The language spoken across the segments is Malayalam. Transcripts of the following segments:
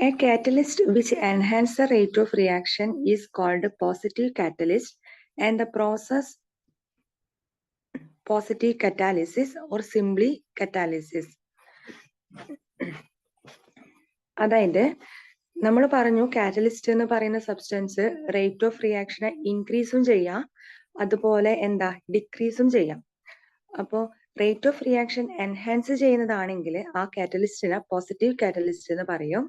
A catalyst which enhances the rate of reaction is called a positive catalyst, and the process positive catalysis or simply catalysis. അതായത് നമ്മൾ പറഞ്ഞു കാറ്റലിസ്റ്റ് എന്ന് പറയുന്ന സബ്സ്റ്റൻസ് റേറ്റ് ഓഫ് റിയാക്ഷനെ ഇൻക്രീസും ചെയ്യാം, അതുപോലെ ഡിക്രീസും ചെയ്യാം. അപ്പോൾ റേറ്റ് ഓഫ് റിയാക്ഷൻ എൻഹാൻസ് ചെയ്യുന്നതാണെങ്കിൽ ആ കാറ്റലിസ്റ്റിനെ പോസിറ്റീവ് കാറ്റലിസ്റ്റ് എന്ന് പറയും.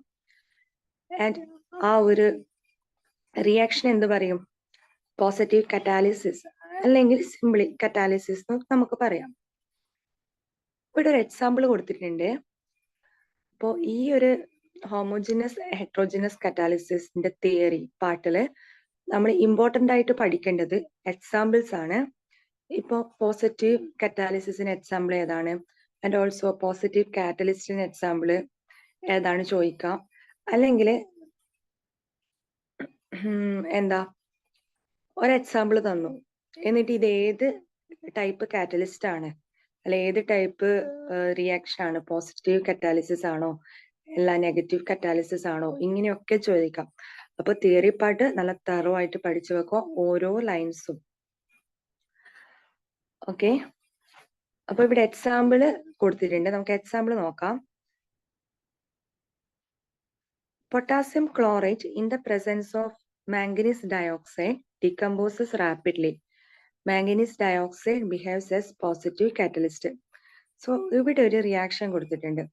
ആൻഡ് ആ ഒരു റിയാക്ഷൻ എന്ത് പറയും? പോസിറ്റീവ് കറ്റാലിസിസ് അല്ലെങ്കിൽ സിംപ്ലി കറ്റാലിസിസ് എന്ന് നമുക്ക് പറയാം. ഇവിടെ ഒരു എക്സാമ്പിൾ കൊടുത്തിട്ടുണ്ട്. അപ്പോൾ ഈ ഒരു ഹോമോജിനസ് ഹെട്രോജിനസ് കറ്റാലിസിന്റെ തിയറി പാർട്ടില് നമ്മൾ ഇമ്പോർട്ടന്റ് ആയിട്ട് പഠിക്കേണ്ടത് എക്സാമ്പിൾസ് ആണ്. ഇപ്പോൾ പോസിറ്റീവ് കറ്റാലിസിന് എക്സാമ്പിൾ ഏതാണ്, ആൻഡ് ഓൾസോ പോസിറ്റീവ് കാറ്റലിസ്റ്റിന് എക്സാമ്പിൾ ഏതാണ് ചോദിക്കാം. അല്ലെങ്കിൽ ഒരു എക്സാമ്പിൾ തന്നു, എന്നിട്ട് ഇത് ഏത് ടൈപ്പ് കാറ്റലിസ്റ്റ് ആണ്, അല്ല ഏത് ടൈപ്പ് റിയാക്ഷൻ ആണ്, പോസിറ്റീവ് കറ്റാലിസിസ് ആണോ അല്ല നെഗറ്റീവ് കറ്റാലിസിസ് ആണോ, ഇങ്ങനെയൊക്കെ ചോദിക്കാം. അപ്പൊ തിയറി പാർട്ട് നല്ല തറോ ആയിട്ട് പഠിച്ചു വെക്കോ, ഓരോ ലൈൻസും. ഓക്കെ, അപ്പൊ ഇവിടെ എക്സാമ്പിൾ കൊടുത്തിട്ടുണ്ട്, നമുക്ക് എക്സാമ്പിൾ നോക്കാം. Potassium chlorate in the presence of manganese dioxide decomposes rapidly. Manganese dioxide behaves as positive catalyst. So ഇവിടെ ഒരു റിയാക്ഷൻ കൊടുത്തിട്ടുണ്ട്.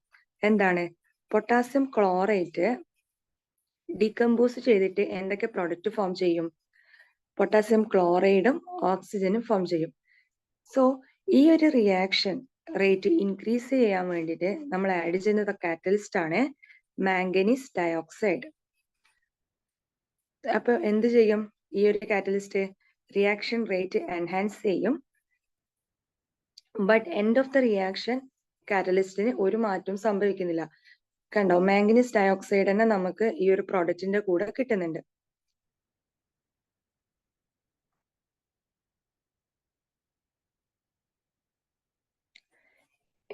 എന്താണ്? പൊട്ടാസ്യം ക്ലോറേറ്റ് ഡീകമ്പോസ് ചെയ്തിട്ട് എന്തൊക്കെ പ്രൊഡക്റ്റ് ഫോം ചെയ്യും? പൊട്ടാസ്യം ക്ലോറൈഡും ഓക്സിജനും ഫോം ചെയ്യും. സോ ഈ ഒരു റിയാക്ഷൻ റേറ്റ് ഇൻക്രീസ് ചെയ്യാൻ വേണ്ടിയിട്ട് നമ്മൾ ആഡ് ചെയ്യുന്ന കാറ്റലിസ്റ്റ് ആണ് മാംഗനീസ് ഡയോക്സൈഡ്. അപ്പൊ എന്ത് ചെയ്യും ഈ ഒരു കാറ്റലിസ്റ്റ്? റിയാക്ഷൻ റേറ്റ് എൻഹാൻസ് ചെയ്യും. But end of the reaction കാറ്റലിസ്റ്റിന് ഒരു മാറ്റവും സംഭവിക്കുന്നില്ല. കണ്ടോ, മാംഗനീസ് ഡയോക്സൈഡ് തന്നെ നമുക്ക് ഈ ഒരു പ്രോഡക്റ്റിന്റെ കൂടെ കിട്ടുന്നുണ്ട്.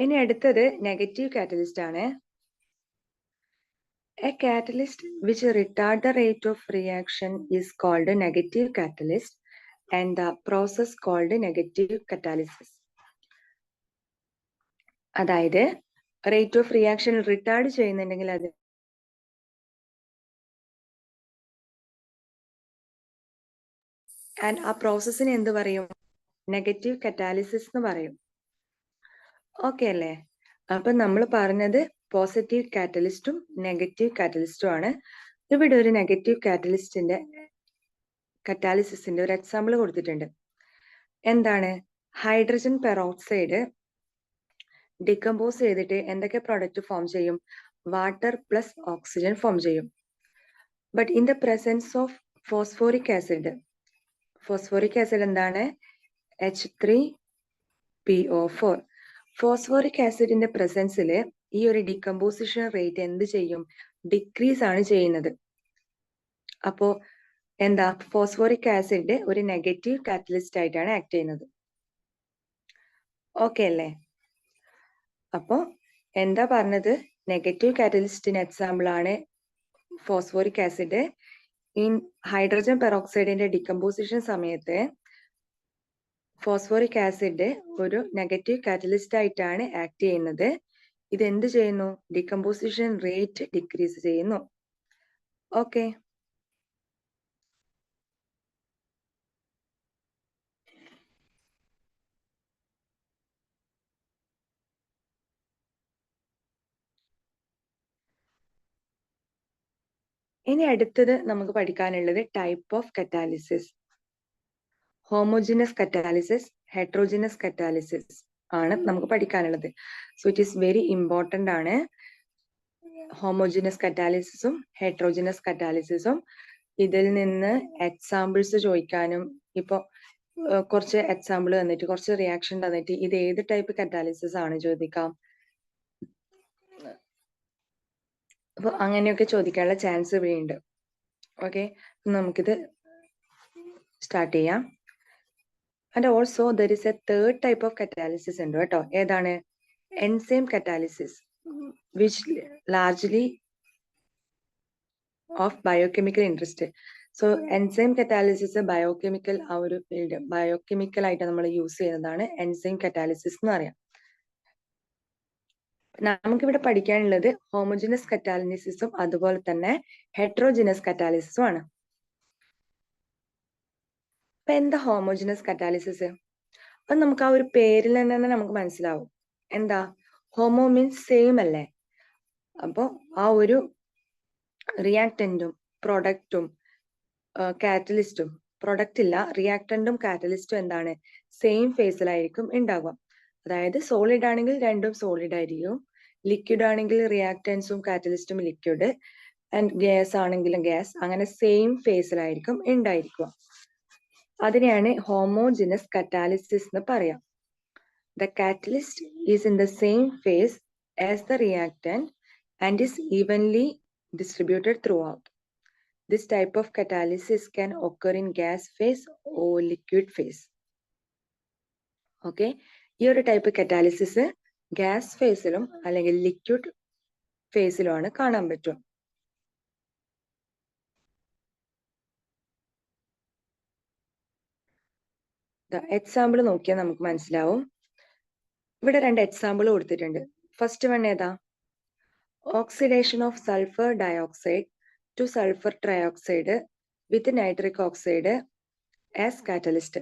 ഇനി അടുത്തത് നെഗറ്റീവ് കാറ്റലിസ്റ്റ് ആണ്. A catalyst which retards the rate of reaction is called a negative catalyst, and the process called negative catalysis. അതായത് റേറ്റ് ഓഫ് റിയാക്ഷൻ റിട്ടാർഡ് ചെയ്യുന്നുണ്ടെങ്കിൽ അത് ആൻഡ് ആ പ്രോസസ്സിന് എന്ത് പറയും? നെഗറ്റീവ് കറ്റാലിസിസ് എന്ന് പറയും. ഓക്കെ അല്ലേ? അപ്പൊ നമ്മൾ പറഞ്ഞത് പോസിറ്റീവ് കാറ്റലിസ്റ്റും നെഗറ്റീവ് കാറ്റലിസ്റ്റും ആണ്. ഇവിടെ ഒരു നെഗറ്റീവ് കറ്റാലിസിന്റെ ഒരു എക്സാമ്പിൾ കൊടുത്തിട്ടുണ്ട്. എന്താണ്? ഹൈഡ്രജൻ പെറോക്സൈഡ് ഡികമ്പോസ് ചെയ്തിട്ട് എന്തൊക്കെ പ്രോഡക്റ്റ് ഫോം ചെയ്യും? വാട്ടർ പ്ലസ് ഓക്സിജൻ ഫോം ചെയ്യും. But in the presence of phosphoric acid, phosphoric acid എന്താണ്? H3PO4. ഫോസ്ഫോറിക് ആസിഡിന്റെ പ്രസൻസിൽ ഈ ഒരു ഡികമ്പോസിഷൻ റേറ്റ് എന്ത് ചെയ്യും? ഡിക്രീസ് ആണ് ചെയ്യുന്നത്. അപ്പോ ഫോസ്ഫോറിക് ആസിഡ് ഒരു നെഗറ്റീവ് കാറ്റലിസ്റ്റ് ആയിട്ടാണ് ആക്ട് ചെയ്യുന്നത്. ഓക്കെ അല്ലേ? അപ്പോ എന്താ പറഞ്ഞത്? നെഗറ്റീവ് കാറ്റലിസ്റ്റിന് എക്സാമ്പിൾ ആണ് ഫോസ്ഫോറിക് ആസിഡ്. ഇൻ ഹൈഡ്രജൻ പെറോക്സൈഡിന്റെ ഡികമ്പോസിഷൻ സമയത്ത് ഫോസ്ഫോറിക് ആസിഡ് ഒരു നെഗറ്റീവ് കാറ്റലിസ്റ്റ് ആയിട്ടാണ് ആക്ട് ചെയ്യുന്നത്. ഇത് എന്ത് ചെയ്യുന്നു? ഡികമ്പോസിഷൻ റേറ്റ് ഡിക്രീസ് ചെയ്യുന്നു. ഓക്കെ, ഇനി അടുത്തത് നമുക്ക് പഠിക്കാനുള്ളത് type of catalysis. Homogeneous catalysis, heterogeneous catalysis ആണ് നമുക്ക് പഠിക്കാനുള്ളത്. So it is very important ആണ്. ഹോമോജിനസ് കറ്റാലിസിസും ഹെട്രോജിനസ് കറ്റാലിസിസും. ഇതിൽ നിന്ന് എക്സാമ്പിൾസ് ചോദിക്കാനും, ഇപ്പൊ കുറച്ച് എക്സാമ്പിൾ തന്നിട്ട് കുറച്ച് റിയാക്ഷൻ തന്നിട്ട് ഇത് ഏത് ടൈപ്പ് കറ്റാലിസിസ് ആണ് ചോദിക്കാം. അപ്പൊ അങ്ങനെയൊക്കെ ചോദിക്കാനുള്ള ചാൻസ് ഇവിടെയുണ്ട്. ഓക്കെ, നമുക്കിത് സ്റ്റാർട്ട് ചെയ്യാം. And also there is A third type of catalysis ഉണ്ട് കേട്ടോ. ഏതാണ്? Enzyme catalysis, which largely of biochemical interest. So enzyme catalysis biochemical ആ ഒരു ഫീൽഡ് ബയോകെമിക്കൽ ആയിട്ട് നമ്മൾ യൂസ് ചെയ്യുന്നതാണ് എൻസൈം കറ്റാലിസിസ് എന്ന് പറയാം. നമുക്കിവിടെ പഠിക്കാനുള്ളത് ഹോമോജിനസ് കറ്റാലിസിസും അതുപോലെ തന്നെ ഹെട്രോജിനസ് കറ്റാലിസിസും ആണ്. അപ്പൊ എന്താ ഹോമോജിനസ് കറ്റാലിസിസ്? അപ്പൊ നമുക്ക് ആ ഒരു പേരിൽ തന്നെ നമുക്ക് മനസ്സിലാവും. എന്താ? ഹോമോ മീൻസ് സെയിം അല്ലേ? അപ്പൊ ആ ഒരു റിയാക്ടന്റും പ്രൊഡക്റ്റും കാറ്റലിസ്റ്റും, പ്രൊഡക്റ്റ് ഇല്ല, റിയാക്ടന്റും കാറ്റലിസ്റ്റും എന്താണ്? സെയിം ഫേസിലായിരിക്കും ഉണ്ടാവുക. അതായത് സോളിഡ് ആണെങ്കിൽ രണ്ടും സോളിഡ് ആയിരിക്കും, ലിക്വിഡ് ആണെങ്കിൽ റിയാക്ടൻസും കാറ്റലിസ്റ്റും ലിക്വിഡ്, ആൻഡ് ഗ്യാസ് ആണെങ്കിലും ഗ്യാസ്, അങ്ങനെ സെയിം ഫേസിലായിരിക്കും ഉണ്ടായിരിക്കുക. അതിനെയാണ് ഹോമോജിനസ് കറ്റാലിസിസ് എന്ന് പറയാം. The catalyst is in the same phase as the reactant and is evenly distributed throughout. This type of catalysis can occur in gas phase or liquid phase. Okay, ഈ ഒരു ടൈപ്പ് കറ്റാലിസിസ് ഗ്യാസ് ഫേസിലും അല്ലെങ്കിൽ ലിക്വിഡ് ഫേസിലുമാണ് കാണാൻ പറ്റും. എക്സാമ്പിൾ നോക്കിയാൽ നമുക്ക് മനസ്സിലാവും. ഇവിടെ രണ്ട് എക്സാമ്പിൾ കൊടുത്തിട്ടുണ്ട്. ഫസ്റ്റ് വൺ ഏതാ? Oxidation of sulphur dioxide to sulfur trioxide with nitric oxide as catalyst.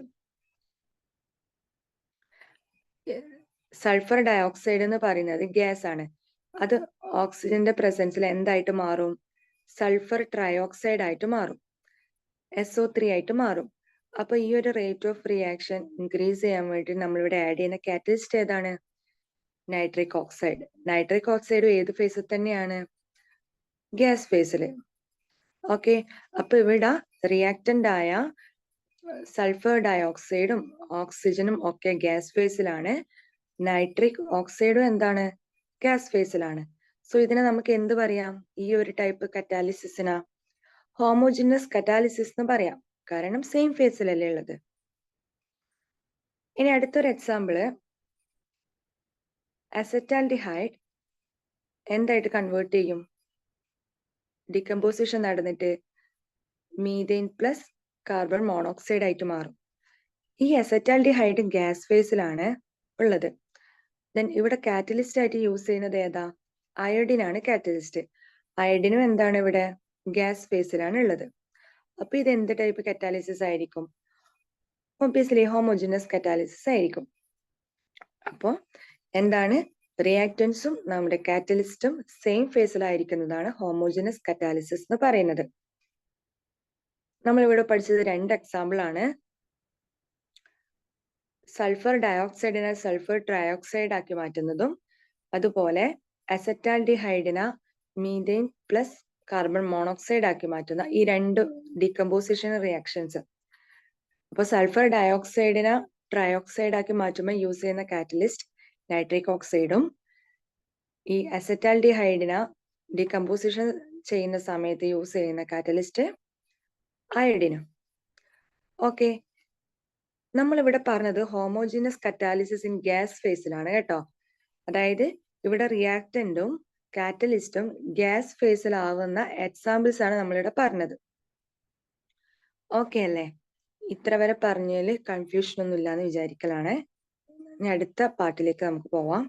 Sulphur dioxide എന്ന് പറയുന്നത് ഗ്യാസ് ആണ്. അത് ഓക്സിജന്റെ പ്രസൻസിൽ എന്തായിട്ട് മാറും? സൾഫർ ട്രയോക്സൈഡ് ആയിട്ട് മാറും, SO3 ആയിട്ട് മാറും. അപ്പൊ ഈ ഒരു റേറ്റ് ഓഫ് റിയാക്ഷൻ ഇൻക്രീസ് ചെയ്യാൻ വേണ്ടി നമ്മളിവിടെ ആഡ് ചെയ്യുന്ന കാറ്റലിസ്റ്റ് ഏതാണ്? Nitric oxide. നൈട്രിക് ഓക്സൈഡ് ഏത് ഫേസിൽ തന്നെയാണ്? ഗ്യാസ് ഫേസില്. ഓക്കെ, അപ്പൊ ഇവിടെ റിയാക്ടന്റ് ആയ സൾഫർ ഡയോക്സൈഡും ഓക്സിജനും ഒക്കെ ഗ്യാസ് ഫേസിലാണ്, നൈട്രിക് ഓക്സൈഡും എന്താണ്? ഗ്യാസ് ഫേസിലാണ്. സോ ഇതിനെ നമുക്ക് എന്ത് പറയാം? ഈ ഒരു ടൈപ്പ് കറ്റാലിസിസിനാ ഹോമോജിനസ് കറ്റാലിസിസ് എന്ന് പറയാം, കാരണം സെയിം ഫേസിലല്ലേ ഉള്ളത്. ഇനി അടുത്തൊരു എക്സാമ്പിള്, അസറ്റാൽഡിഹൈഡ് എന്തായിട്ട് കൺവേർട്ട് ചെയ്യും? ഡികമ്പോസിഷൻ നടന്നിട്ട് മീഥെയ്ൻ പ്ലസ് കാർബൺ മോണോക്സൈഡ് ആയിട്ട് മാറും. ഈ അസറ്റാൽഡിഹൈഡ് ഗ്യാസ് ഫേസിലാണ് ഉള്ളത്. ദെൻ ഇവിടെ കാറ്റലിസ്റ്റ് ആയിട്ട് യൂസ് ചെയ്യുന്നത് ഏതാ? അയോഡിൻ ആണ് കാറ്റലിസ്റ്റ്. അയോഡിനും എന്താണ് ഇവിടെ? ഗ്യാസ് ഫേസിലാണ് ഉള്ളത്. അപ്പൊ ഇത് എന്ത് ടൈപ്പ് കറ്റാലിസിസ് ആയിരിക്കും? ഒബ്വിയസ്ലി ഹോമോജിനസ് കറ്റാലിസിസ് ആയിരിക്കും. അപ്പോ എന്താണ്? റിയാക്ടൻസും നമ്മുടെ കാറ്റലിസ്റ്റും സെയിം ഫേസിലായിരിക്കുന്നതാണ് ഹോമോജിനസ് കറ്റാലിസിസ് എന്ന് പറയുന്നത്. നമ്മൾ ഇവിടെ പഠിച്ചത് രണ്ട് എക്സാമ്പിൾ ആണ്. സൾഫർ ഡയോക്സൈഡിനെ സൾഫർ ട്രയോക്സൈഡ് ആക്കി മാറ്റുന്നതും അതുപോലെ അസറ്റാൽഡിഹൈഡിനെ മീഥെയ്ൻ പ്ലസ് കാർബൺ മോണോക്സൈഡ് ആക്കി മാറ്റുന്ന ഈ രണ്ട് ഡീകമ്പോസിഷൻ റിയാക്ഷൻസ്. അപ്പൊ സൾഫർ ഡയോക്സൈഡിനെ ട്രയോക്സൈഡ് ആക്കി മാറ്റുമ്പോൾ യൂസ് ചെയ്യുന്ന കാറ്റലിസ്റ്റ് നൈട്രിക് ഓക്സൈഡും ഈ അസറ്റാൽഡിഹൈഡിനെ ഡീകമ്പോസിഷൻ ചെയ്യുന്ന സമയത്ത് യൂസ് ചെയ്യുന്ന കാറ്റലിസ്റ്റ് അയോഡിനും. ഓക്കെ, നമ്മളിവിടെ പറഞ്ഞത് ഹോമോജിനസ് കറ്റാലിസിസ് ഇൻ ഗ്യാസ് ഫേസിലാണ് കേട്ടോ. അതായത് ഇവിടെ റിയാക്ടന്റും കാറ്റലിസ്റ്റും ഗ്യാസ് ഫേസിലാവുന്ന എക്സാമ്പിൾസ് ആണ് നമ്മളിവിടെ പറഞ്ഞത്. ഓക്കെ അല്ലേ? ഇത്ര വരെ പറഞ്ഞതിൽ കൺഫ്യൂഷൻ ഒന്നും ഇല്ലാന്ന് വിചാരിക്കലാണ്. ഇനി അടുത്ത പാർട്ടിലേക്ക് നമുക്ക് പോവാം.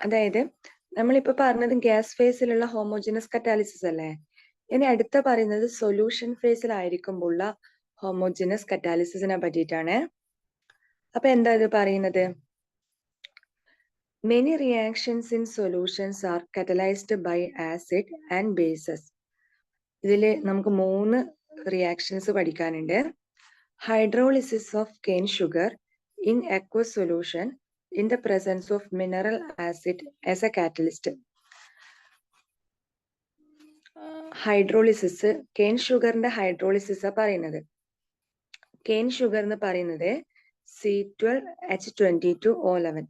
അതായത് നമ്മളിപ്പോ പറഞ്ഞത് ഗ്യാസ് ഫേസിലുള്ള ഹോമോജിനസ് കറ്റാലിസിസ് അല്ലേ? ഇനി അടുത്ത പറയുന്നത് സൊല്യൂഷൻ ഫേസിലായിരിക്കുമ്പോഴുള്ള ഹോമോജിനസ് കറ്റാലിസിസിനെ പറ്റിയിട്ടാണ്. അപ്പൊ എന്താ ഇത് പറയുന്നത്? Many reactions in solutions are catalyzed by acid and bases. ഇതില് നമുക്ക് 3 റിയാക്ഷൻസ് പഠിക്കാനുണ്ട്. Hydrolysis of cane sugar in aqueous solution in the presence of mineral acid as a catalyst. Hydrolysis, cane ഷുഗറിന്റെ ഹൈഡ്രോളിസിസ് പറയുന്നത്. കെയിൻ ഷുഗർ എന്ന് പറയുന്നത് C12H22O11.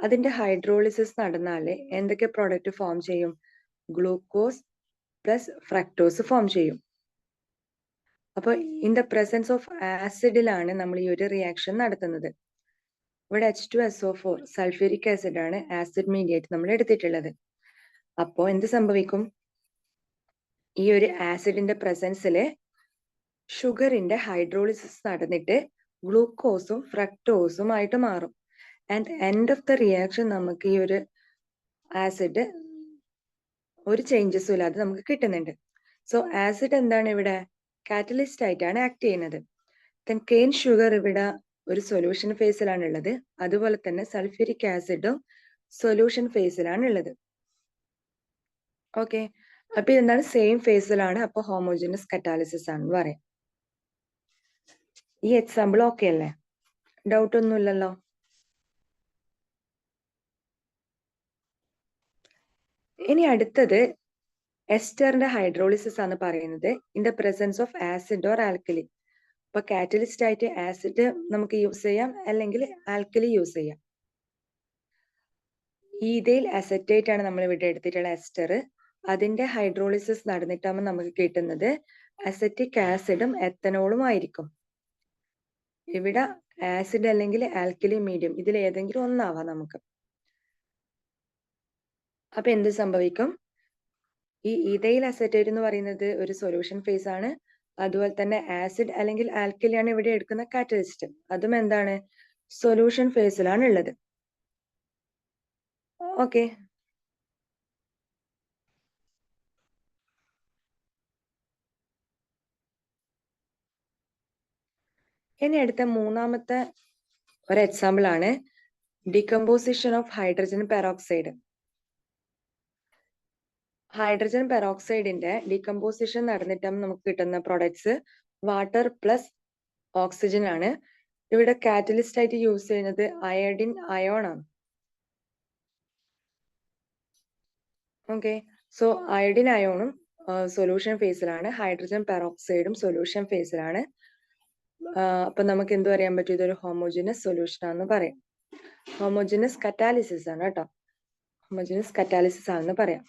അതിന്റെ ഹൈഡ്രോളിസിസ് നടന്നാൽ എന്തൊക്കെ പ്രോഡക്റ്റ് ഫോം ചെയ്യും? ഗ്ലൂക്കോസ് പ്ലസ് ഫ്രക്ടോസ് ഫോം ചെയ്യും. അപ്പോൾ ഇൻ ദ പ്രസൻസ് ഓഫ് ആസിഡിലാണ് നമ്മൾ ഈ ഒരു റിയാക്ഷൻ നടത്തുന്നത്. ഇവിടെ H2SO4 സൾഫ്യൂരിക് ആസിഡ് ആണ് ആസിഡ് മീഡിയേറ്റ് നമ്മൾ എടുത്തിട്ടുള്ളത്. അപ്പോൾ എന്ത് സംഭവിക്കും? ഈ ഒരു ആസിഡിന്റെ പ്രസൻസിൽ ഷുഗറിന്റെ ഹൈഡ്രോളിസിസ് നടന്നിട്ട് ഗ്ലൂക്കോസും ഫ്രക്ടോസും ആയിട്ട് മാറും. And end of the reaction നമുക്ക് ഈ ഒരു ആസിഡ് ഒരു ചേഞ്ചസും ഇല്ലാതെ നമുക്ക് കിട്ടുന്നുണ്ട്. സോ ആസിഡ് എന്താണ് ഇവിടെ? കാറ്റലിസ്റ്റ് ആയിട്ടാണ് ആക്ട് ചെയ്യുന്നത്. കെയിൻ ഷുഗർ ഇവിടെ ഒരു സൊല്യൂഷൻ ഫേസിലാണ് ഉള്ളത്. അതുപോലെ തന്നെ സൾഫ്യൂരിക് ആസിഡും സൊല്യൂഷൻ ഫേസിലാണ് ഉള്ളത്. ഓക്കെ, അപ്പൊ ഇതെന്താണ്? സെയിം ഫേസിലാണ്. അപ്പൊ ഹോമോജീനസ് കറ്റാലിസിസ് ആണെന്ന് പറയാം. ഈ എക്സാമ്പിൾ ഓക്കെ അല്ലേ? ഡൗട്ട് ഒന്നുമില്ലല്ലോ? ഇനി അടുത്തത് എസ്റ്ററിന്റെ ഹൈഡ്രോളിസിസ് ആണ് പറയുന്നത് in the presence of acid or alkali. അപ്പൊ കാറ്റലിസ്റ്റ് ആയിട്ട് ആസിഡ് നമുക്ക് യൂസ് ചെയ്യാം, അല്ലെങ്കിൽ ആൽക്കലി യൂസ് ചെയ്യാം. ഈഥൈൽ അസറ്റേറ്റ് ആണ് നമ്മൾ ഇവിടെ എടുത്തിട്ടുള്ള എസ്റ്റർ. അതിന്റെ ഹൈഡ്രോളിസിസ് നടന്നിട്ടാകുമ്പോൾ നമുക്ക് കിട്ടുന്നത് അസറ്റിക് ആസിഡും എത്തനോളും ആയിരിക്കും. ഇവിടെ ആസിഡ് അല്ലെങ്കിൽ ആൽക്കലി മീഡിയം ഇതിൽ ഏതെങ്കിലും ഒന്നാവാം നമുക്ക്. അപ്പൊ എന്ത് സംഭവിക്കും? ഈ ഈഥൈൽ അസറ്റേറ്റ് എന്ന് പറയുന്നത് ഒരു സൊല്യൂഷൻ ഫേസ് ആണ്. അതുപോലെ തന്നെ ആസിഡ് അല്ലെങ്കിൽ ആൽക്കലി ആണ് ഇവിടെ എടുക്കുന്ന കാറ്റലിസ്റ്റ്. അതും എന്താണ്? സൊല്യൂഷൻ ഫേസിലാണ് ഉള്ളത്. ഓക്കെ, ഇനി അടുത്ത മൂന്നാമത്തെ ഒരു എക്സാമ്പിൾ ആണ് decomposition of hydrogen peroxide. Hydrogen പെറോക്സൈഡിന്റെ ഡീകമ്പോസിഷൻ നടന്നിട്ട് നമുക്ക് കിട്ടുന്ന പ്രൊഡക്ട്സ് വാട്ടർ പ്ലസ് ഓക്സിജൻ ആണ്. ഇവിടെ കാറ്റലിസ്റ്റ് ആയിട്ട് യൂസ് ചെയ്യുന്നത് അയഡിൻ അയോൺ ആണ്. ഓക്കെ, സോ അയഡിൻ അയോണും സൊല്യൂഷൻ ഫേസിലാണ്, ഹൈഡ്രജൻ പെറോക്സൈഡും സൊല്യൂഷൻ ഫേസിലാണ്. അപ്പൊ നമുക്ക് എന്ത് പറയാൻ പറ്റും? ഇതൊരു ഹോമോജിനസ് സൊല്യൂഷൻ ആണെന്ന് പറയാം. ഹോമോജിനസ് കറ്റാലിസിസ് ആണ് കേട്ടോ. ഹോമോജിനസ് കറ്റാലിസിസ് ആണെന്ന് പറയാം.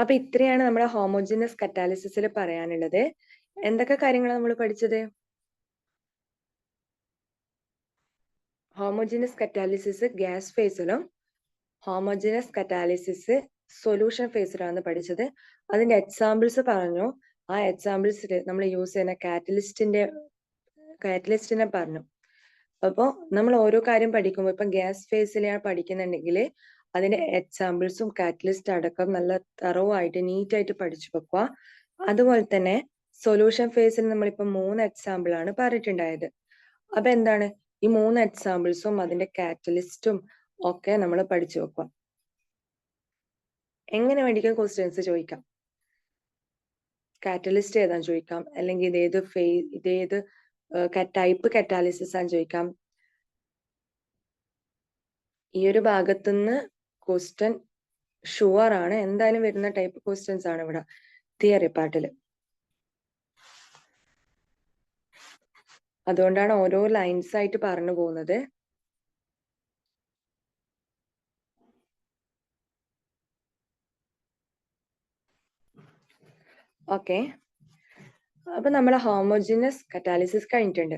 അപ്പൊ ഇത്രയാണ് നമ്മുടെ ഹോമോജിനസ് കറ്റാലിസിസിൽ പറയാനുള്ളത്. എന്തൊക്കെ കാര്യങ്ങളാണ് നമ്മൾ പഠിച്ചത്? ഹോമോജിനസ് കറ്റാലിസിസ് ഗ്യാസ് ഫേസിലും ഹോമോജിനസ് കറ്റാലിസിസ് സൊല്യൂഷൻ ഫേസിലാണ് പഠിച്ചത്. അതിന്റെ എക്സാമ്പിൾസ് പറഞ്ഞു. ആ എക്സാമ്പിൾസിൽ നമ്മൾ യൂസ് ചെയ്യുന്ന കാറ്റലിസ്റ്റിനെ പറഞ്ഞു. അപ്പോൾ നമ്മൾ ഓരോ കാര്യം പഠിക്കുമ്പോൾ ഇപ്പൊ ഗ്യാസ് ഫേസിലാണ് പഠിക്കുന്നുണ്ടെങ്കിൽ അതിന്റെ എക്സാമ്പിൾസും കാറ്റലിസ്റ്റ് അടക്കം നല്ല തറവായിട്ട് നീറ്റായിട്ട് പഠിച്ചു വെക്കുക. അതുപോലെ തന്നെ സൊല്യൂഷൻ ഫേസിൽ നമ്മളിപ്പോ 3 എക്സാമ്പിൾ ആണ് പറഞ്ഞിട്ടുണ്ടായത്. അപ്പൊ എന്താണ്? ഈ 3 എക്സാമ്പിൾസും അതിന്റെ കാറ്റലിസ്റ്റും ഒക്കെ നമ്മൾ പഠിച്ചു വെക്കുക. എങ്ങനെ വേണ്ടിക്കും ക്വസ്റ്റ്യൻസ് ചോദിക്കാം. കാറ്റലിസ്റ്റ് ഏതാന്ന് ചോദിക്കാം, അല്ലെങ്കിൽ ഇതേത് ടൈപ്പ് കറ്റാലിസിസ് ആണെന്ന് ചോദിക്കാം. ഈ ഒരു ഭാഗത്തുനിന്ന് ക്വസ്റ്റ്യൻ ഷുവർ ആണ്, എന്തായാലും വരുന്ന ടൈപ്പ് ക്വസ്റ്റ്യൻസ് ആണ് ഇവിടെ തിയറി പാർട്ടില്. അതുകൊണ്ടാണ് ഓരോ ലൈൻസ് ആയിട്ട് പറഞ്ഞു പോകുന്നത്. ഓക്കെ, അപ്പൊ നമ്മൾ ഹോമോജിനസ് കറ്റാലിസിസ് കഴിഞ്ഞിട്ടുണ്ട്.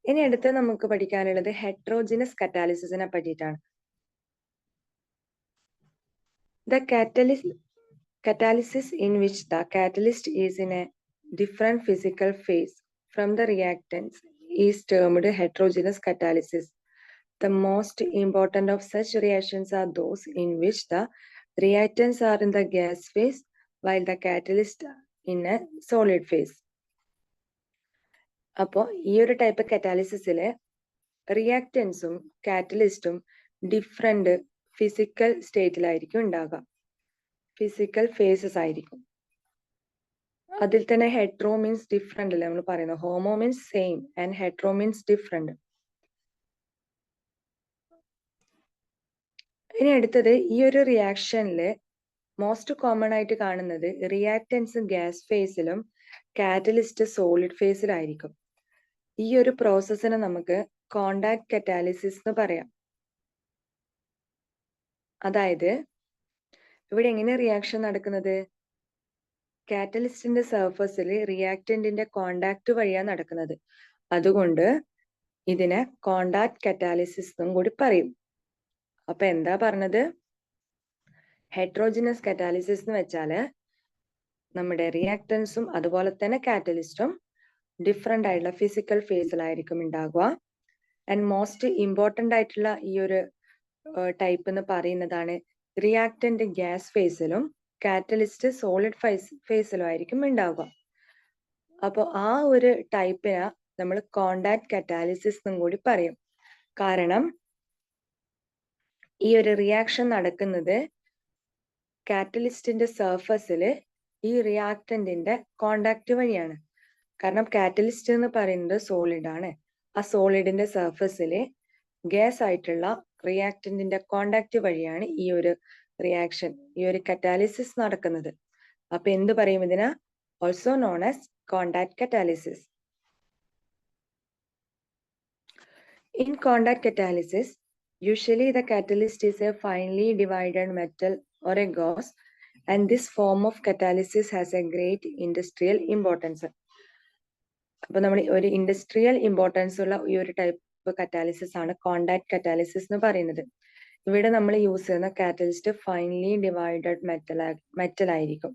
ഇനി അടുത്ത് നമുക്ക് പഠിക്കാനുള്ളത് ഹെട്രോജിനസ് കറ്റാലിസിസിനെ പറ്റിയിട്ടാണ്. The catalysis in which the catalyst is in a different physical phase from the reactants is termed heterogeneous catalysis. The most important of such reactions are those in which the reactants are in the gas phase while the catalyst in a solid phase. അപ്പോൾ ഈ ഒരു ടൈപ്പ് കറ്റാലിസിസിലെ റിയാക്റ്റൻസും കാറ്റലിസ്റ്റും ഡിഫറെന്റ് ഫിസിക്കൽ സ്റ്റേറ്റിലായിരിക്കും ഉണ്ടാകുക. ഫിസിക്കൽ ഫേസസ് ആയിരിക്കും. അതിൽ തന്നെ ഹെട്രോ മീൻസ് ഡിഫറെന്റ് അല്ലേ നമ്മൾ പറയുന്നത്. Homo means same and hetero means different. ഇനി അടുത്തത് ഈ ഒരു റിയാക്ഷനില് മോസ്റ്റ് കോമൺ ആയിട്ട് കാണുന്നത് റിയാക്റ്റൻസ് ഗ്യാസ് ഫേസിലും കാറ്റലിസ്റ്റ് സോളിഡ് ഫേസിലായിരിക്കും. ഈ ഒരു പ്രോസസ്സിനെ നമുക്ക് കോണ്ടാക്ട് കറ്റാലിസിസ് എന്ന് പറയാം. അതായത് ഇവിടെ എങ്ങനെ റിയാക്ഷൻ നടക്കുന്നത്? കാറ്റലിസ്റ്റിന്റെ സർഫസിൽ റിയാക്ടന്റിന്റെ കോണ്ടാക്ട് വഴിയാണ് നടക്കുന്നത്. അതുകൊണ്ട് ഇതിനെ കോണ്ടാക്ട് കറ്റാലിസിസ് എന്നും കൂടി പറയും. അപ്പൊ എന്താ പറഞ്ഞത്? ഹെട്രോജിനസ് കറ്റാലിസിസ് എന്ന് വെച്ചാല് നമ്മുടെ റിയാക്ടൻസും അതുപോലെ തന്നെ കാറ്റലിസ്റ്റും ഡിഫറെന്റ് ആയിട്ടുള്ള ഫിസിക്കൽ ഫേസിലായിരിക്കും ഉണ്ടാകുക. ആൻഡ് മോസ്റ്റ് ഇമ്പോർട്ടന്റ് ആയിട്ടുള്ള ഈ ഒരു ടൈപ്പ് എന്ന് പറയുന്നതാണ് റിയാക്ടന്റ് ഗ്യാസ് ഫേസിലും കാറ്റലിസ്റ്റ് സോളിഡ് ഫേസിലും ആയിരിക്കും ഉണ്ടാവുക. അപ്പോൾ ആ ഒരു ടൈപ്പിനെ നമ്മൾ കോണ്ടാക്ട് കറ്റാലിസിസ് എന്നും കൂടി പറയും. കാരണം ഈ ഒരു റിയാക്ഷൻ നടക്കുന്നത് കാറ്റലിസ്റ്റിന്റെ സർഫസിൽ ഈ റിയാക്ടന്റിന്റെ കോണ്ടാക്ട് വഴിയാണ്. കാരണം കാറ്റലിസ്റ്റ് എന്ന് പറയുന്നത് സോളിഡ് ആണ്. ആ സോളിഡിന്റെ സർഫസിൽ ഗ്യാസ് ആയിട്ടുള്ള റിയാക്ടന്റിന്റെ കോണ്ടാക്ട് വഴിയാണ് ഈ ഒരു റിയാക്ഷൻ, ഈ ഒരു കറ്റാലിസിസ് നടക്കുന്നത്. അപ്പൊ എന്ത് പറയും ഇതിന്? Also known as contact catalysis. In contact catalysis, usually the catalyst is a finely divided metal or a gas, and this form of catalysis has a great industrial importance. അപ്പൊ നമ്മൾ ഒരു ഇൻഡസ്ട്രിയൽ ഇമ്പോർട്ടൻസ് ഉള്ള ഈ ഒരു ടൈപ്പ് കറ്റാലിസിസ് ആണ് കോണ്ടാക്ട് കറ്റാലിസിസ് എന്ന് പറയുന്നത്. ഇവിടെ നമ്മൾ യൂസ് ചെയ്യുന്ന കാറ്റലിസ്റ്റ് ഫൈൻലി ഡിവൈഡഡ് മെറ്റൽ ആയിരിക്കും.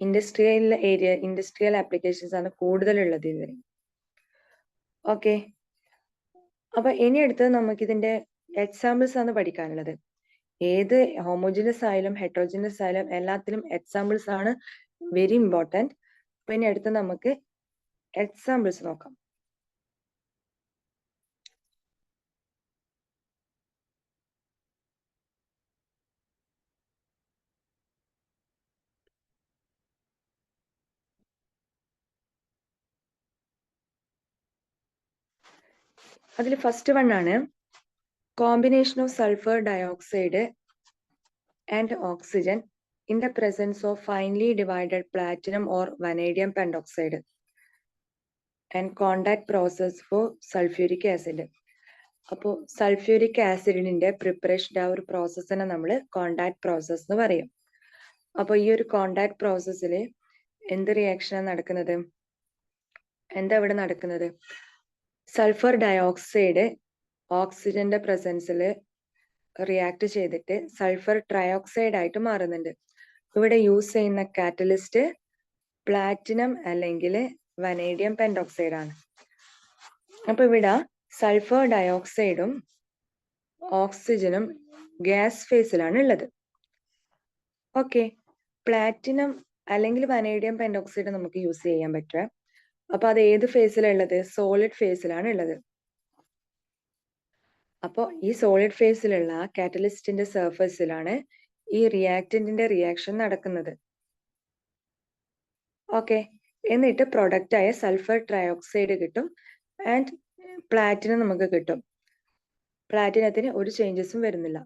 ഇൻഡസ്ട്രിയൽ ആപ്ലിക്കേഷൻസ് ആണ് കൂടുതലുള്ളത് ഇതിന്. ഓക്കെ, അപ്പൊ ഇനി അടുത്തത് നമുക്ക് ഇതിന്റെ എക്സാമ്പിൾസ് ആണ് പഠിക്കാനുള്ളത്. ഏത് ഹോമോജിനസ് ആയാലും ഹെട്രോജിനസ് ആയാലും എല്ലാത്തിലും എക്സാമ്പിൾസ് ആണ് വെരി ഇമ്പോർട്ടൻറ്റ്. അപ്പൊ ഇനി അടുത്ത് നമുക്ക് എക്സാമ്പിൾസ് നോക്കാം. അതിൽ ഫസ്റ്റ് വൺ ആണ് combination of sulphur dioxide and oxygen in the presence of finely divided platinum or vanadium pentoxide and contact process for sulphuric acid. അപ്പോൾ സൾഫ്യൂരിക് ആസിഡിന്റെ പ്രിപ്പറേഷൻ്റെ ആ ഒരു പ്രോസസ്സിനെ നമ്മൾ കോണ്ടാക്ട് പ്രോസസ് എന്ന് പറയും. അപ്പോൾ ഈ ഒരു കോണ്ടാക്ട് പ്രോസസ്സിൽ എന്ത് റിയാക്ഷനാണ് നടക്കുന്നത്? എന്താ ഇവിടെ നടക്കുന്നത്? സൾഫർ ഡയോക്സൈഡ് ഓക്സിജന്റെ പ്രസൻസിൽ റിയാക്ട് ചെയ്തിട്ട് സൾഫർ ട്രയോക്സൈഡ് ആയിട്ട് മാറുന്നുണ്ട്. ഇവിടെ യൂസ് ചെയ്യുന്ന കാറ്റലിസ്റ്റ് പ്ലാറ്റിനം അല്ലെങ്കിൽ വനേഡിയം പെൻഡോക്സൈഡ് ആണ്. അപ്പൊ ഇവിടെ സൾഫർ ഡയോക്സൈഡും ഓക്സിജനും ഗ്യാസ് ഫേസിലാണ് ഉള്ളത്. ഓക്കെ, പ്ലാറ്റിനം അല്ലെങ്കിൽ വനേഡിയം പെൻഡോക്സൈഡ് നമുക്ക് യൂസ് ചെയ്യാൻ പറ്റുക. അപ്പൊ അത് ഏത് ഫേസിലുള്ളത്? സോളിഡ് ഫേസിലാണ് ഉള്ളത്. അപ്പോൾ ഈ സോളിഡ് ഫേസിലുള്ള കാറ്റലിസ്റ്റിന്റെ സർഫസിലാണ് ഈ റിയാക്ടന്റിന്റെ റിയാക്ഷൻ നടക്കുന്നത്. ഓക്കെ, എന്നിട്ട് പ്രൊഡക്റ്റ് ആയ സൾഫർ ട്രയോക്സൈഡ് കിട്ടും ആൻഡ് പ്ലാറ്റിനം നമുക്ക് കിട്ടും. പ്ലാറ്റിനത്തിന് ഒരു ചേഞ്ചസും വരുന്നില്ല.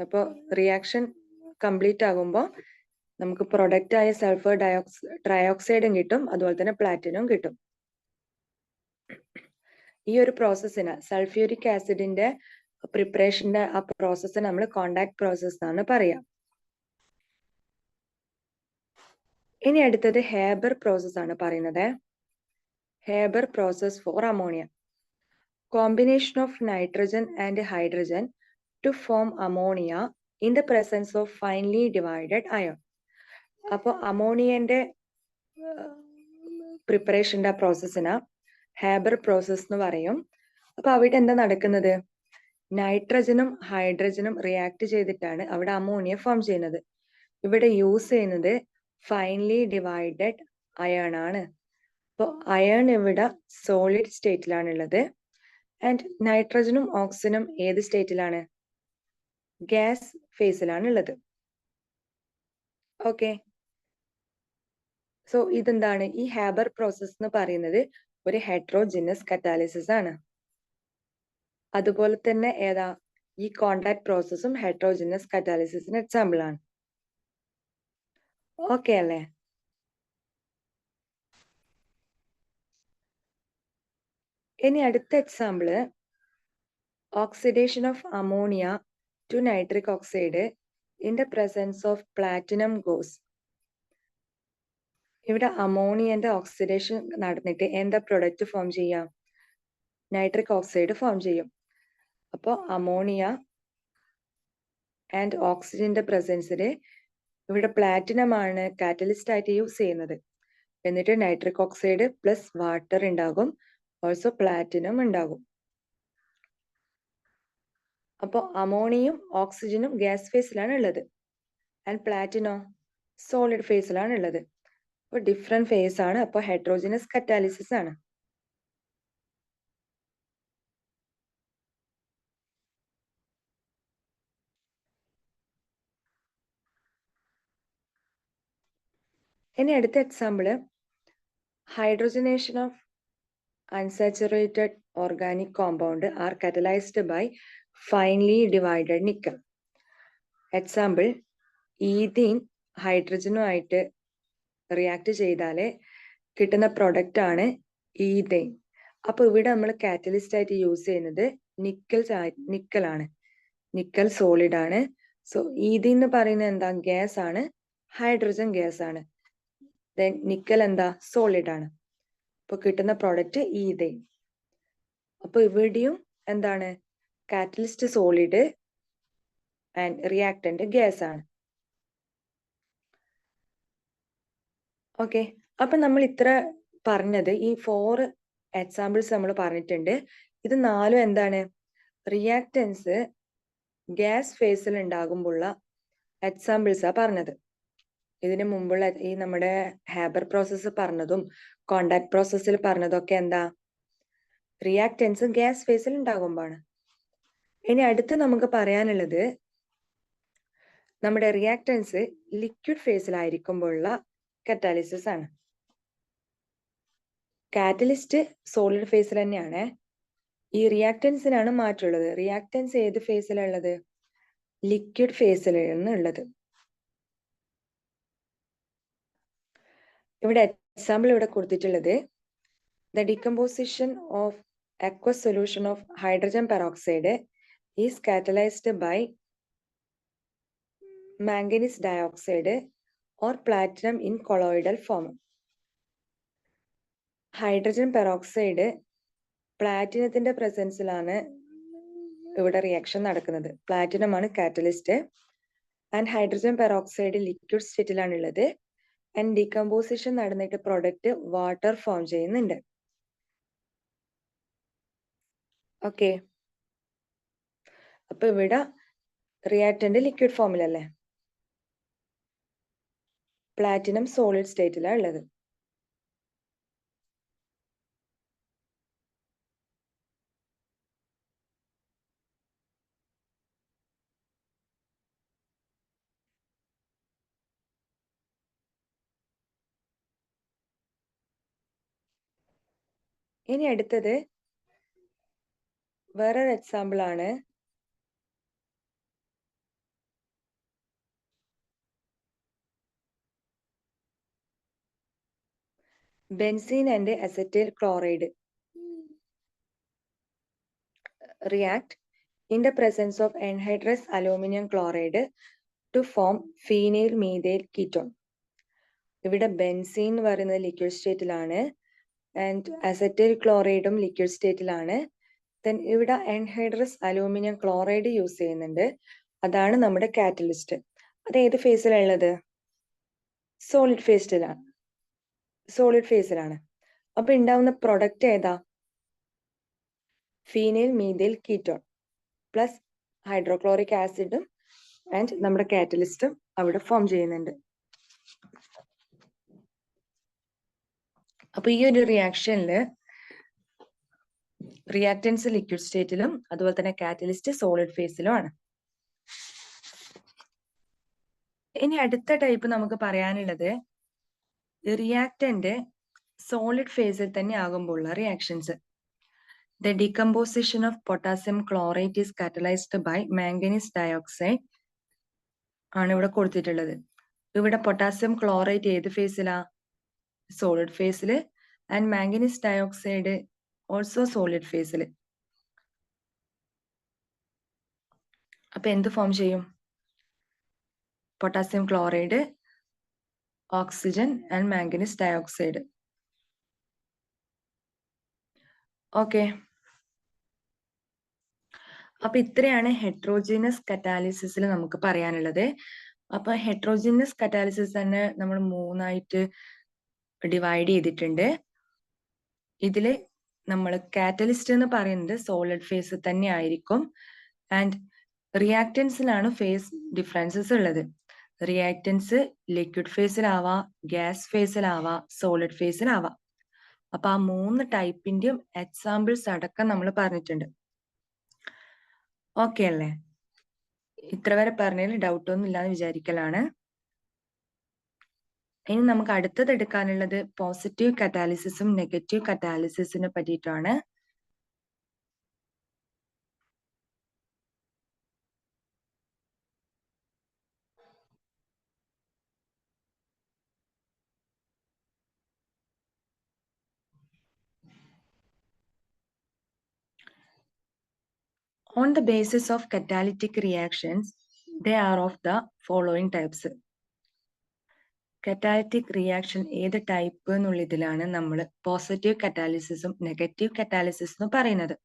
അപ്പോൾ റിയാക്ഷൻ കംപ്ലീറ്റ് ആകുമ്പോൾ നമുക്ക് പ്രൊഡക്റ്റ് ആയ സൾഫർ ട്രയോക്സൈഡും കിട്ടും, അതുപോലെ തന്നെ പ്ലാറ്റിനവും കിട്ടും. ഈ ഒരു പ്രോസസ്സിന് സൾഫ്യൂരിക് ആസിഡിന്റെ പ്രിപ്പറേഷന്റെ ആ പ്രോസസ്സിന് നമ്മൾ കോണ്ടാക്ട് പ്രോസസ് എന്നാണ് പറയാം. ഇനി അടുത്തത് ഹേബർ പ്രോസസ് ആണ് പറയുന്നത്. Haber process for ammonia. Combination of nitrogen and hydrogen to form ammonia in the presence of finely divided iron. അപ്പോൾ അമോണിയന്റെ പ്രിപ്പറേഷന്റെ പ്രോസസ്സിന് ഹേബർ പ്രോസസ് എന്ന് പറയും. അപ്പൊ അവിടെ എന്താ നടക്കുന്നത്? നൈട്രജനും ഹൈഡ്രജനും റിയാക്ട് ചെയ്തിട്ടാണ് അവിടെ അമോണിയ ഫോം ചെയ്യുന്നത്. ഇവിടെ യൂസ് ചെയ്യുന്നത് ഫൈൻലി ഡിവൈഡഡ് അയൺ ആണ്. അപ്പോൾ അയൺ ഇവിടെ സോളിഡ് സ്റ്റേറ്റിലാണ് ഉള്ളത് ആൻഡ് നൈട്രജനും ഓക്സിജനും ഏത് സ്റ്റേറ്റിലാണ്? ഗ്യാസ് ഫേസിലാണ് ഉള്ളത്. ഓക്കെ, സോ ഇതെന്താണ്? ഈ ഹേബർ പ്രോസസ് എന്ന് പറയുന്നത് ഒരു ഹെട്രോജിനസ് കറ്റാലിസിസ് ആണ്. അതുപോലെ തന്നെ ഏതാ? ഈ കോണ്ടാക്ട് പ്രോസസ്സും ഹെട്രോജിനസ് കറ്റാലിസിസിന് എക്സാമ്പിൾ ആണ്. ഓക്കെ അല്ലേ? ഇനി അടുത്ത example oxidation of ammonia to nitric oxide in the presence of platinum gauze. ഇവിടെ അമോണിയന്റെ ഓക്സിഡേഷൻ നടന്നിട്ട് എന്താ പ്രൊഡക്റ്റ് ഫോം ചെയ്യാം? നൈട്രിക് ഓക്സൈഡ് ഫോം ചെയ്യും. അപ്പോൾ അമോണിയ ആൻഡ് ഓക്സിജന്റെ പ്രസൻസിൽ ഇവിടെ പ്ലാറ്റിനം ആണ് കാറ്റലിസ്റ്റ് ആയിട്ട് യൂസ് ചെയ്യുന്നത്. എന്നിട്ട് നൈട്രിക് ഓക്സൈഡ് പ്ലസ് വാട്ടർ ഉണ്ടാകും, ഓൾസോ പ്ലാറ്റിനം ഉണ്ടാകും. അപ്പോൾ അമോണിയും ഓക്സിജനും ഗ്യാസ് ഫേസിലാണ് ഉള്ളത് ആൻഡ് പ്ലാറ്റിനോ സോളിഡ് ഫേസിലാണ് ഉള്ളത്. അപ്പോൾ ഡിഫറെന്റ് ഫേസ് ആണ്. അപ്പോൾ ഹെട്രോജിനസ് കറ്റാലിസിസ് ആണ്. ഇനി അടുത്ത example hydrogenation of unsaturated organic compound are catalysed by finely divided nickel. Example ethene ഹൈഡ്രജനുമായിട്ട് റിയാക്ട് ചെയ്താലേ കിട്ടുന്ന പ്രൊഡക്റ്റ് ആണ് ഈഥെയ്ൻ. അപ്പൊ ഇവിടെ നമ്മൾ കാറ്റലിസ്റ്റ് ആയിട്ട് യൂസ് ചെയ്യുന്നത് നിക്കൽ ആണ്. നിക്കൽ സോളിഡ് ആണ്. സോ ഈഥീൻ എന്ന് പറയുന്നത് എന്താ? ഗ്യാസ് ആണ്, ഹൈഡ്രജൻ ഗ്യാസ് ആണ്. ദെൻ നിക്കൽ എന്താ? സോളിഡ് ആണ്. അപ്പൊ കിട്ടുന്ന പ്രോഡക്റ്റ് ഈഥെയ്ൻ. അപ്പൊ ഇവിടെയും എന്താണ്? Catalyst solid and reactant gas ആണ്. ഓക്കെ, അപ്പൊ നമ്മൾ ഇത്ര പറഞ്ഞത് ഈ 4 എക്സാമ്പിൾസ് നമ്മൾ പറഞ്ഞിട്ടുണ്ട്. ഇത് 4 എന്താണ്? റിയാക്ടൻസ് ഗ്യാസ് ഫേസിൽ ഉണ്ടാകുമ്പോഴുള്ള എക്സാമ്പിൾസാ പറഞ്ഞത്. ഇതിന് മുമ്പുള്ള ഈ നമ്മുടെ ഹാബർ പ്രോസസ്സ് പറഞ്ഞതും കോണ്ടാക്ട് പ്രോസസ്സിൽ പറഞ്ഞതൊക്കെ എന്താ? റിയാക്ടൻസ് ഗ്യാസ് ഫേസിൽ ഉണ്ടാകുമ്പോഴാണ്. ഇനി അടുത്ത് നമുക്ക് പറയാനുള്ളത് നമ്മുടെ റിയാക്ടൻസ് ലിക്വിഡ് ഫേസിലായിരിക്കുമ്പോഴുള്ള കറ്റാലിസിസ് ആണ്. കാറ്റലിസ്റ്റ് സോളിഡ് ഫേസിൽ തന്നെയാണ്. ഈ റിയാക്ടൻസിനാണ് മാറ്റമുള്ളത്. റിയാക്ടൻസ് ഏത് ഫേസിലുള്ളത്? ലിക്വിഡ് ഫേസിലാണ് ഉള്ളത്. ഇവിടെ എക്സാമ്പിൾ ഇവിടെ കൊടുത്തിട്ടുള്ളത് the decomposition of aqueous solution of hydrogen peroxide is catalyzed by manganese dioxide or platinum in colloidal form. Hydrogen peroxide പ്ലാറ്റിനത്തിന്റെ പ്രസൻസിലാണ് ഇവിടെ റിയാക്ഷൻ നടക്കുന്നത്. പ്ലാറ്റിനം ആണ് catalyst and hydrogen peroxide liquid സ്റ്റേറ്റിലാണ് ഉള്ളത്. ആൻഡ് ഡീകമ്പോസിഷൻ നടന്നിട്ട് പ്രൊഡക്റ്റ് വാട്ടർ ഫോം ചെയ്യുന്നുണ്ട്. ഓക്കെ, അപ്പൊ ഇവിടെ റിയാക്ടന്റ് ലിക്വിഡ് ഫോമിലല്ലേ, പ്ലാറ്റിനം സോളിഡ് സ്റ്റേറ്റിലാണ് ഉള്ളത്. ഇനി അടുത്തത് വേറൊരു എക്സാമ്പിൾ ആണ് benzene and acetyl chloride react in the presence of anhydrous aluminum chloride to form phenyl methyl ketone. ഇവിടെ ബെൻസീൻ എന്ന് പറയുന്നത് ലിക്വിഡ് സ്റ്റേറ്റിലാണ് ആൻഡ് അസറ്റൈൽ ക്ലോറൈഡും ലിക്വിഡ് സ്റ്റേറ്റിലാണ്. ദെൻ ഇവിടെ ആൻഹൈഡ്രസ് അലൂമിനിയം ക്ലോറൈഡ് യൂസ് ചെയ്യുന്നുണ്ട്. അതാണ് നമ്മുടെ കാറ്റലിസ്റ്റ്. അത് ഏത് ഫേസിലുള്ളത്? സോളിഡ് ഫേസിലാണ്. അപ്പൊ ഉണ്ടാവുന്ന പ്രൊഡക്റ്റ് ഏതാ? Phenyl methyl ketone plus hydrochloric ആസിഡും ആൻഡ് നമ്മുടെ കാറ്റലിസ്റ്റും അവിടെ ഫോം ചെയ്യുന്നുണ്ട്. അപ്പൊ ഈ ഒരു റിയാക്ഷനില് റിയാക്ടൻസ് ലിക്വിഡ് സ്റ്റേറ്റിലും അതുപോലെ തന്നെ കാറ്റലിസ്റ്റ് സോളിഡ് ഫേസിലും ആണ്. ഇനി അടുത്ത ടൈപ്പ് നമുക്ക് പറയാനുള്ളത് റിയാക്ടന്റ് സോളിഡ് ഫേസിൽ തന്നെ ആകുമ്പോഴുള്ള reactions. The decomposition of potassium chlorate is catalyzed by manganese dioxide ആണ് ഇവിടെ കൊടുത്തിട്ടുള്ളത്. ഇവിടെ പൊട്ടാസ്യം ക്ലോറൈറ്റ് ഏത് ഫേസിലാ? സോളിഡ് ഫേസില്. And manganese dioxide also solid ഫേസിൽ. അപ്പൊ എന്ത് ഫോം ചെയ്യും? Potassium chloride, oxygen and manganese dioxide. Okay, അപ്പൊ ഇത്രയാണ് ഹെട്രോജീനസ് കറ്റാലിസിസിൽ നമുക്ക് പറയാനുള്ളത്. അപ്പൊ ഹെട്രോജീനസ് കറ്റാലിസിസ് തന്നെ നമ്മൾ 3ആയിട്ട് ഡിവൈഡ് ചെയ്തിട്ടുണ്ട്. ഇതില് നമ്മൾ കാറ്റലിസ്റ്റ് എന്ന് പറയുന്നത് സോളിഡ് ഫേസ് തന്നെ ആയിരിക്കും. ആൻഡ് റിയാക്ടൻസിലാണ് ഫേസ് ഡിഫറൻസസ് ഉള്ളത്. റിയാക്ടൻസ് ലിക്വിഡ് ഫേസിലാവാം, ഗ്യാസ് ഫേസിലാവാം, സോളിഡ് ഫേസിലാവാം. അപ്പൊ ആ 3 ടൈപ്പിന്റെയും എക്സാമ്പിൾസ് അടക്കം നമ്മൾ പറഞ്ഞിട്ടുണ്ട്. ഓക്കെ അല്ലേ? ഇത്ര വരെ പറഞ്ഞതിൽ ഡൗട്ട് ഒന്നും ഇല്ലാന്ന് വിചാരിക്കലാണ്. ഇനി നമുക്ക് അടുത്തത് എടുക്കാനുള്ളത് പോസിറ്റീവ് കറ്റാലിസിസും നെഗറ്റീവ് കറ്റാലിസിസിനെ പറ്റിയിട്ടാണ്. On the basis of catalytic reactions, they are of the following types. Catalytic reaction ഏത് ടൈപ്പ് എന്നുള്ളതിലാണ് നമ്മൾ പോസിറ്റീവ് കറ്റാലിസിസും നെഗറ്റീവ് കറ്റാലിസിസ് എന്ന് പറയുന്നത്.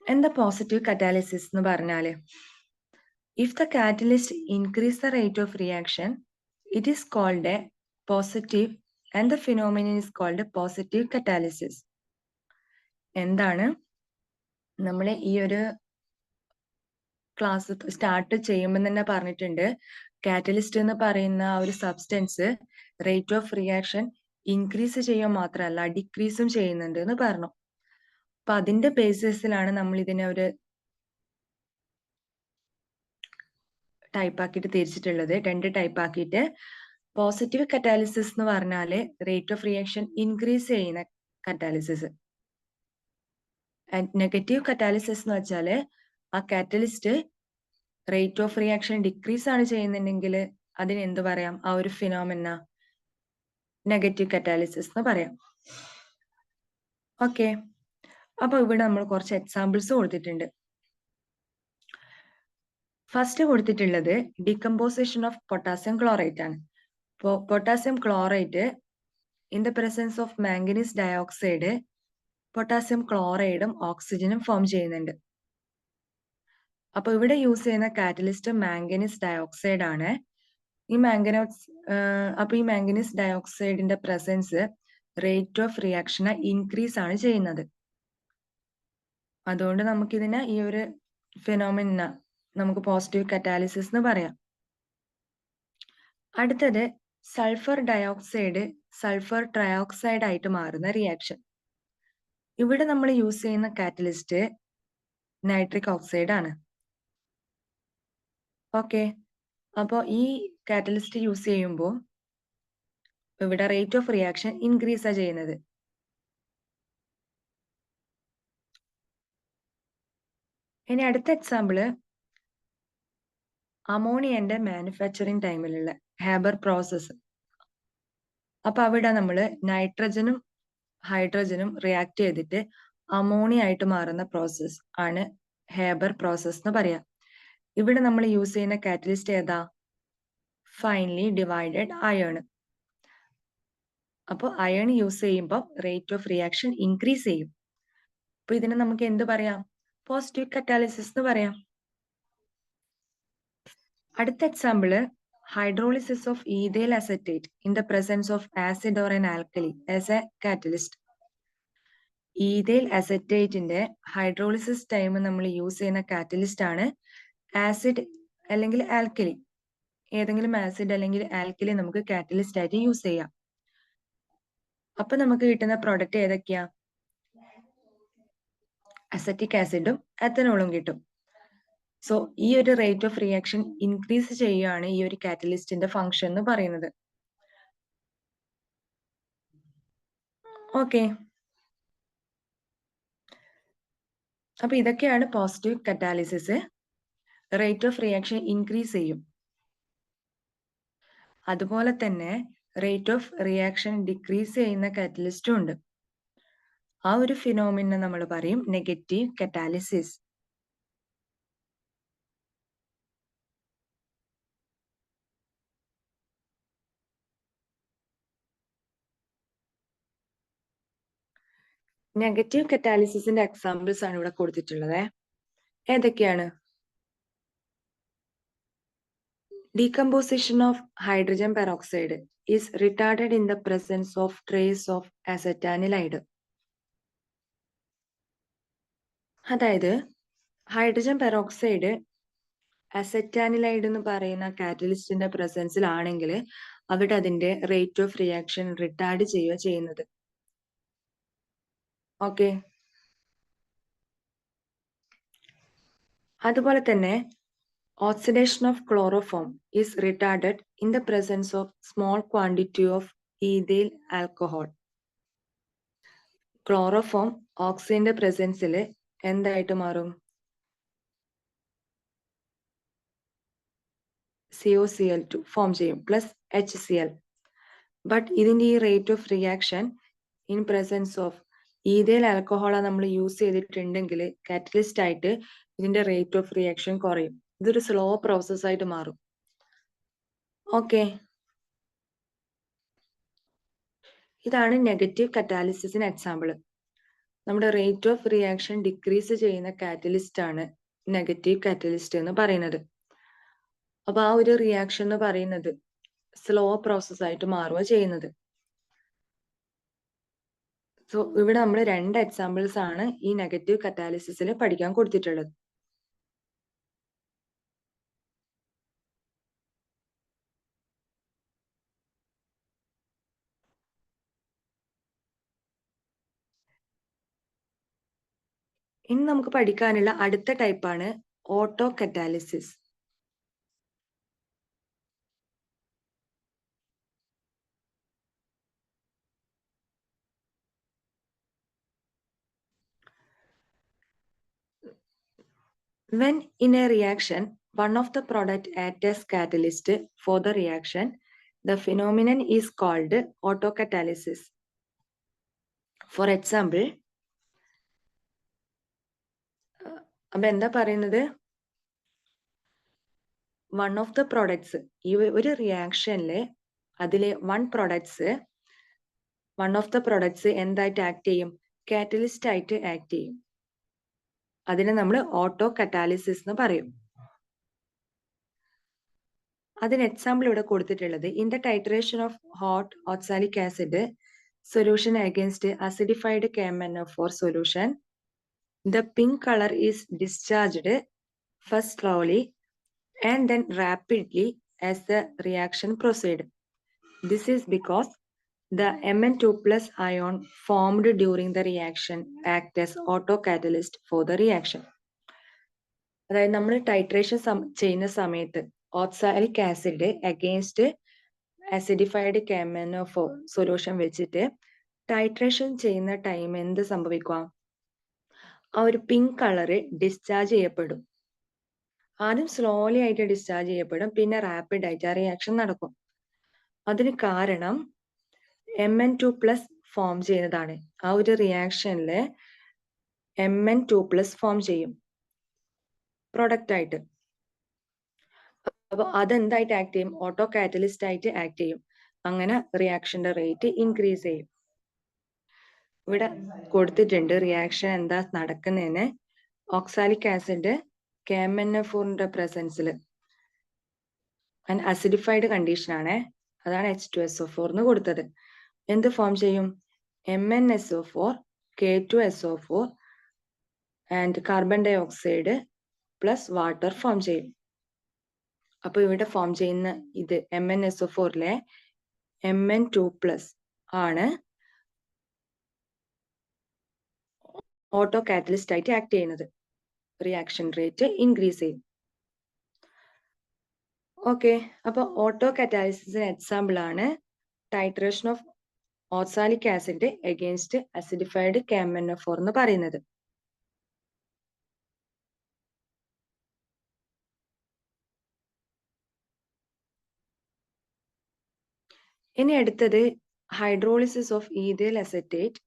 എന്താ പോസിറ്റീവ് കറ്റാലിസിസ് എന്ന് പറഞ്ഞാല്? If the catalyst increase the rate of reaction, it is called a positive and the phenomenon is called positive catalysis. എന്താണ് നമ്മൾ ഈ ഒരു ക്ലാസ് സ്റ്റാർട്ട് ചെയ്യുമ്പോൾ തന്നെ പറഞ്ഞിട്ടുണ്ട്, കാറ്റലിസ്റ്റ് എന്ന് പറയുന്ന ആ ഒരു substance rate of reaction increase ചെയ്യുക മാത്രമല്ല ഡിക്രീസും ചെയ്യുന്നുണ്ട് എന്ന് പറഞ്ഞു. അപ്പൊ അതിന്റെ ബേസിസിലാണ് നമ്മൾ ഇതിനെ ഒരു ടൈപ്പ് ആക്കിയിട്ട് തിരിച്ചിട്ടുള്ളത്, 2 ടൈപ്പ് ആക്കിയിട്ട്. പോസിറ്റീവ് കറ്റാലിസിസ് എന്ന് പറഞ്ഞാല് റേറ്റ് ഓഫ് റിയാക്ഷൻ ഇൻക്രീസ് ചെയ്യുന്ന കറ്റാലിസിസ്. ആൻഡ് നെഗറ്റീവ് കറ്റാലിസിസ് എന്ന് വെച്ചാല് ആ catalyst rate of reaction decrease ആണ് ചെയ്യുന്നുണ്ടെങ്കിൽ അതിന് എന്ത് പറയാം? ആ ഒരു ഫിനോമിന നെഗറ്റീവ് കറ്റാലിസിസ് എന്ന് പറയാം. ഓക്കെ, അപ്പൊ ഇവിടെ നമ്മൾ കുറച്ച് എക്സാമ്പിൾസ് കൊടുത്തിട്ടുണ്ട്. ഫസ്റ്റ് കൊടുത്തിട്ടുള്ളത് ഡീകമ്പോസിഷൻ ഓഫ് പൊട്ടാസ്യം ക്ലോറൈറ്റ് ആണ്. Potassium chlorite in the presence of manganese dioxide potassium ക്ലോറൈഡും ഓക്സിജനും ഫോം ചെയ്യുന്നുണ്ട്. അപ്പൊ ഇവിടെ യൂസ് ചെയ്യുന്ന കാറ്റലിസ്റ്റ് മാംഗനീസ് ഡയോക്സൈഡ് ആണ്. ഈ മാംഗനീസ് ഡയോക്സൈഡിന്റെ പ്രസൻസ് റേറ്റ് ഓഫ് റിയാക്ഷനെ ഇൻക്രീസ് ആണ് ചെയ്യുന്നത്. അതുകൊണ്ട് നമുക്കിതിനെ ഈ ഒരു ഫിനോമിന നമുക്ക് പോസിറ്റീവ് കറ്റാലിസിസ് എന്ന് പറയാം. അടുത്തത് സൾഫർ ഡയോക്സൈഡ് സൾഫർ ട്രയോക്സൈഡ് ആയിട്ട് മാറുന്ന റിയാക്ഷൻ. ഇവിടെ നമ്മൾ യൂസ് ചെയ്യുന്ന കാറ്റലിസ്റ്റ് നൈട്രിക് ഓക്സൈഡ് ആണ്. ഓക്കെ, അപ്പോൾ ഈ കാറ്റലിസ്റ്റ് യൂസ് ചെയ്യുമ്പോൾ ഇവിടെ റേറ്റ് ഓഫ് റിയാക്ഷൻ ഇൻക്രീസ് ആണ് ചെയ്യുന്നത്. ഇനി അടുത്ത എക്സാമ്പിള് അമോണിയന്റെ മാനുഫാക്ചറിങ് ടൈമിലുള്ള ഹാബർ പ്രോസസ്. അപ്പൊ അവിടെ നമ്മൾ നൈട്രജനും ഹൈഡ്രജനും റിയാക്ട് ചെയ്തിട്ട് അമോണിയ ആയിട്ട് മാറുന്ന പ്രോസസ് ആണ് ഹാബർ പ്രോസസ് എന്ന് പറയാം. ഇവിടെ നമ്മൾ യൂസ് ചെയ്യുന്ന കാറ്റലിസ്റ്റ് ഏതാ? Finely divided iron. അപ്പോൾ അയേൺ യൂസ് ചെയ്യുമ്പോൾ റേറ്റ് ഓഫ് റിയാക്ഷൻ ഇൻക്രീസ് ചെയ്യും. അപ്പൊ ഇതിനെ നമുക്ക് എന്ത് പറയാം? പോസിറ്റീവ് കറ്റാലിസിസ് എന്ന് പറയാം. അടുത്ത example hydrolysis of ethyl acetate in the presence of acid or an alkali as a catalyst. Ethyl അസറ്റേറ്റിന്റെ ഹൈഡ്രോളിസിസ് ടൈം നമ്മൾ യൂസ് ചെയ്യുന്ന കാറ്റലിസ്റ്റ് ആണ് ആസിഡ് അല്ലെങ്കിൽ ആൽക്കലി. ഏതെങ്കിലും ആസിഡ് അല്ലെങ്കിൽ ആൽക്കലി നമുക്ക് കാറ്റലിസ്റ്റ് ആയിട്ട് യൂസ് ചെയ്യാം. അപ്പൊ നമുക്ക് കിട്ടുന്ന പ്രൊഡക്റ്റ് ഏതൊക്കെയാ? അസറ്റിക് ആസിഡും എത്തനോളും കിട്ടും. സോ ഈ ഒരു റേറ്റ് ഓഫ് റിയാക്ഷൻ ഇൻക്രീസ് ചെയ്യുകയാണ് ഈ ഒരു കാറ്റലിസ്റ്റിന്റെ ഫംഗ്ഷൻ എന്ന് പറയുന്നത്. ഓക്കെ, അപ്പൊ ഇതൊക്കെയാണ് positive catalysis. Rate of reaction increase ചെയ്യും. അതുപോലെ തന്നെ റേറ്റ് ഓഫ് റിയാക്ഷൻ ഡിക്രീസ് ചെയ്യുന്ന കാറ്റലിസ്റ്റും ഉണ്ട്. ആ ഒരു ഫിനോമിനെ നമ്മൾ പറയും നെഗറ്റീവ് കറ്റാലിസിസ്. നെഗറ്റീവ് കറ്റാലിസിസിന്റെ എക്സാമ്പിൾസ് ആണ് ഇവിടെ കൊടുത്തിട്ടുള്ളത്. ഏതൊക്കെയാണ്? Decomposition of hydrogen peroxide is retarded in the presence of trace of acetanilide. അതായത് ഹൈഡ്രജൻ പെറോക്സൈഡ് അസറ്റാനിലൈഡ് എന്ന് പറയുന്ന കാറ്റലിസ്റ്റിന്റെ പ്രസൻസിലാണെങ്കിൽ അവിടെ അതിന്റെ റേറ്റ് ഓഫ് റിയാക്ഷൻ റിട്ടാർഡ് ചെയ്യുക ചെയ്യുന്നത്. ഓക്കെ, അതുപോലെ തന്നെ oxidation of chloroform is retarded in the presence of small quantity of ethyl alcohol. Chloroform ഓക്സിജന്റെ പ്രസൻസിൽ എന്തായിട്ട് മാറും? COCl2 ഫോം ചെയ്യും പ്ലസ് HCl. ബട്ട് ഇതിന്റെ ഈ rate of reaction in presence of ethyl alcohol നമ്മൾ യൂസ് ചെയ്തിട്ടുണ്ടെങ്കിൽ കാറ്റലിസ്റ്റ് ആയിട്ട് ഇതിന്റെ റേറ്റ് ഓഫ് റിയാക്ഷൻ കുറയും. ഇതൊരു സ്ലോ പ്രോസസ് ആയിട്ട് മാറും. ഓക്കെ, ഇതാണ് നെഗറ്റീവ് കറ്റാലിസിസിന് എക്സാമ്പിൾ. നമ്മുടെ റേറ്റ് ഓഫ് റിയാക്ഷൻ ഡിക്രീസ് ചെയ്യുന്ന കാറ്റലിസ്റ്റ് ആണ് നെഗറ്റീവ് കാറ്റലിസ്റ്റ് എന്ന് പറയുന്നത്. അപ്പൊ ആ ഒരു റിയാക്ഷൻ എന്ന് പറയുന്നത് സ്ലോ പ്രോസസ് ആയിട്ട് മാറുക ചെയ്യുന്നത്. സോ ഇവിടെ നമ്മൾ 2 എക്സാമ്പിൾസ് ആണ് ഈ നെഗറ്റീവ് കറ്റാലിസിസിൽ പഠിക്കാൻ കൊടുത്തിട്ടുള്ളത്. ഇനി നമുക്ക് പഠിക്കാനുള്ള അടുത്ത ടൈപ്പാണ് auto catalysis. When in a reaction, one of the product acts as catalyst for the reaction, the phenomenon is called autocatalysis. For example, അപ്പൊ എന്താ പറയുന്നത്? വൺ ഓഫ് ദ പ്രൊഡക്ട്സ്, ഈ ഒരു റിയാക്ഷനില് അതിലെ വൺ ഓഫ് ദ പ്രൊഡക്ട്സ് എന്തായിട്ട് ആക്ട് ചെയ്യും? കാറ്റലിസ്റ്റ് ആയിട്ട് ആക്ട് ചെയ്യും. അതിനെ നമ്മൾ ഓട്ടോ കറ്റാലിസിസ് എന്ന് പറയും. അതിന് എക്സാമ്പിൾ ഇവിടെ കൊടുത്തിട്ടുള്ളത് in the titration of hot oxalic acid solution against acidified KMnO4 solution, the pink color is discharged first slowly and then rapidly as the reaction proceeds. This is because the Mn2 plus ion formed during the reaction act as autocatalyst for the reaction. അതായത് നമ്മൾ ടൈട്രേഷൻ ചെയ്യുന്ന സമയത്ത് oxalic acid against acidified KMnO4 solution വെച്ചിട്ട് ടൈട്രേഷൻ ചെയ്യുന്ന ടൈം എന്ത് സംഭവിക്കുക? ആ ഒരു പിങ്ക് കളറ് ഡിസ്ചാർജ് ചെയ്യപ്പെടും. ആദ്യം സ്ലോലി ആയിട്ട് ഡിസ്ചാർജ് ചെയ്യപ്പെടും, പിന്നെ റാപ്പിഡ് ആയിട്ട് ആ റിയാക്ഷൻ നടക്കും. അതിന് കാരണം Mn2 പ്ലസ് ഫോം ചെയ്യുന്നതാണ്. ആ ഒരു റിയാക്ഷനില് Mn2 പ്ലസ് ഫോം ചെയ്യും പ്രൊഡക്റ്റ് ആയിട്ട്. അപ്പൊ അതെന്തായിട്ട് ആക്ട് ചെയ്യും? ഓട്ടോ കാറ്റലിസ്റ്റ് ആയിട്ട് ആക്ട് ചെയ്യും. അങ്ങനെ റിയാക്ഷന്റെ റേറ്റ് ഇൻക്രീസ് ചെയ്യും. ഇവിടെ കൊടുത്തിട്ടുണ്ട് റിയാക്ഷൻ എന്താ നടക്കുന്നതിന്. ഓക്സാലിക് ആസിഡ് KMnO4ന്റെ പ്രസൻസിൽ അസിഡിഫൈഡ് കണ്ടീഷൻ ആണ്, അതാണ് H2SO4 എന്ന് കൊടുത്തത്. എന്ത് ഫോം ചെയ്യും? MnSO4, K2SO4 and carbon dioxide plus water form ചെയ്യും. അപ്പൊ ഇവിടെ ഫോം ചെയ്യുന്ന ഇത് MnSO4ലെ Mn2 പ്ലസ് ആണ് ഓട്ടോ കാറ്റലിസ്റ്റ് ആയിട്ട് ആക്ട് ചെയ്യുന്നത്. റിയാക്ഷൻ റേറ്റ് ഇൻക്രീസ് ചെയ്യും. ഓക്കെ, അപ്പൊ ഓട്ടോ കാറ്റാലിസിസിന് എക്സാമ്പിൾ ആണ് titration of oxalic acid against acidified KMnO4 എന്ന് പറയുന്നത്. ഇനി അടുത്തത് hydrolysis of ethyl acetate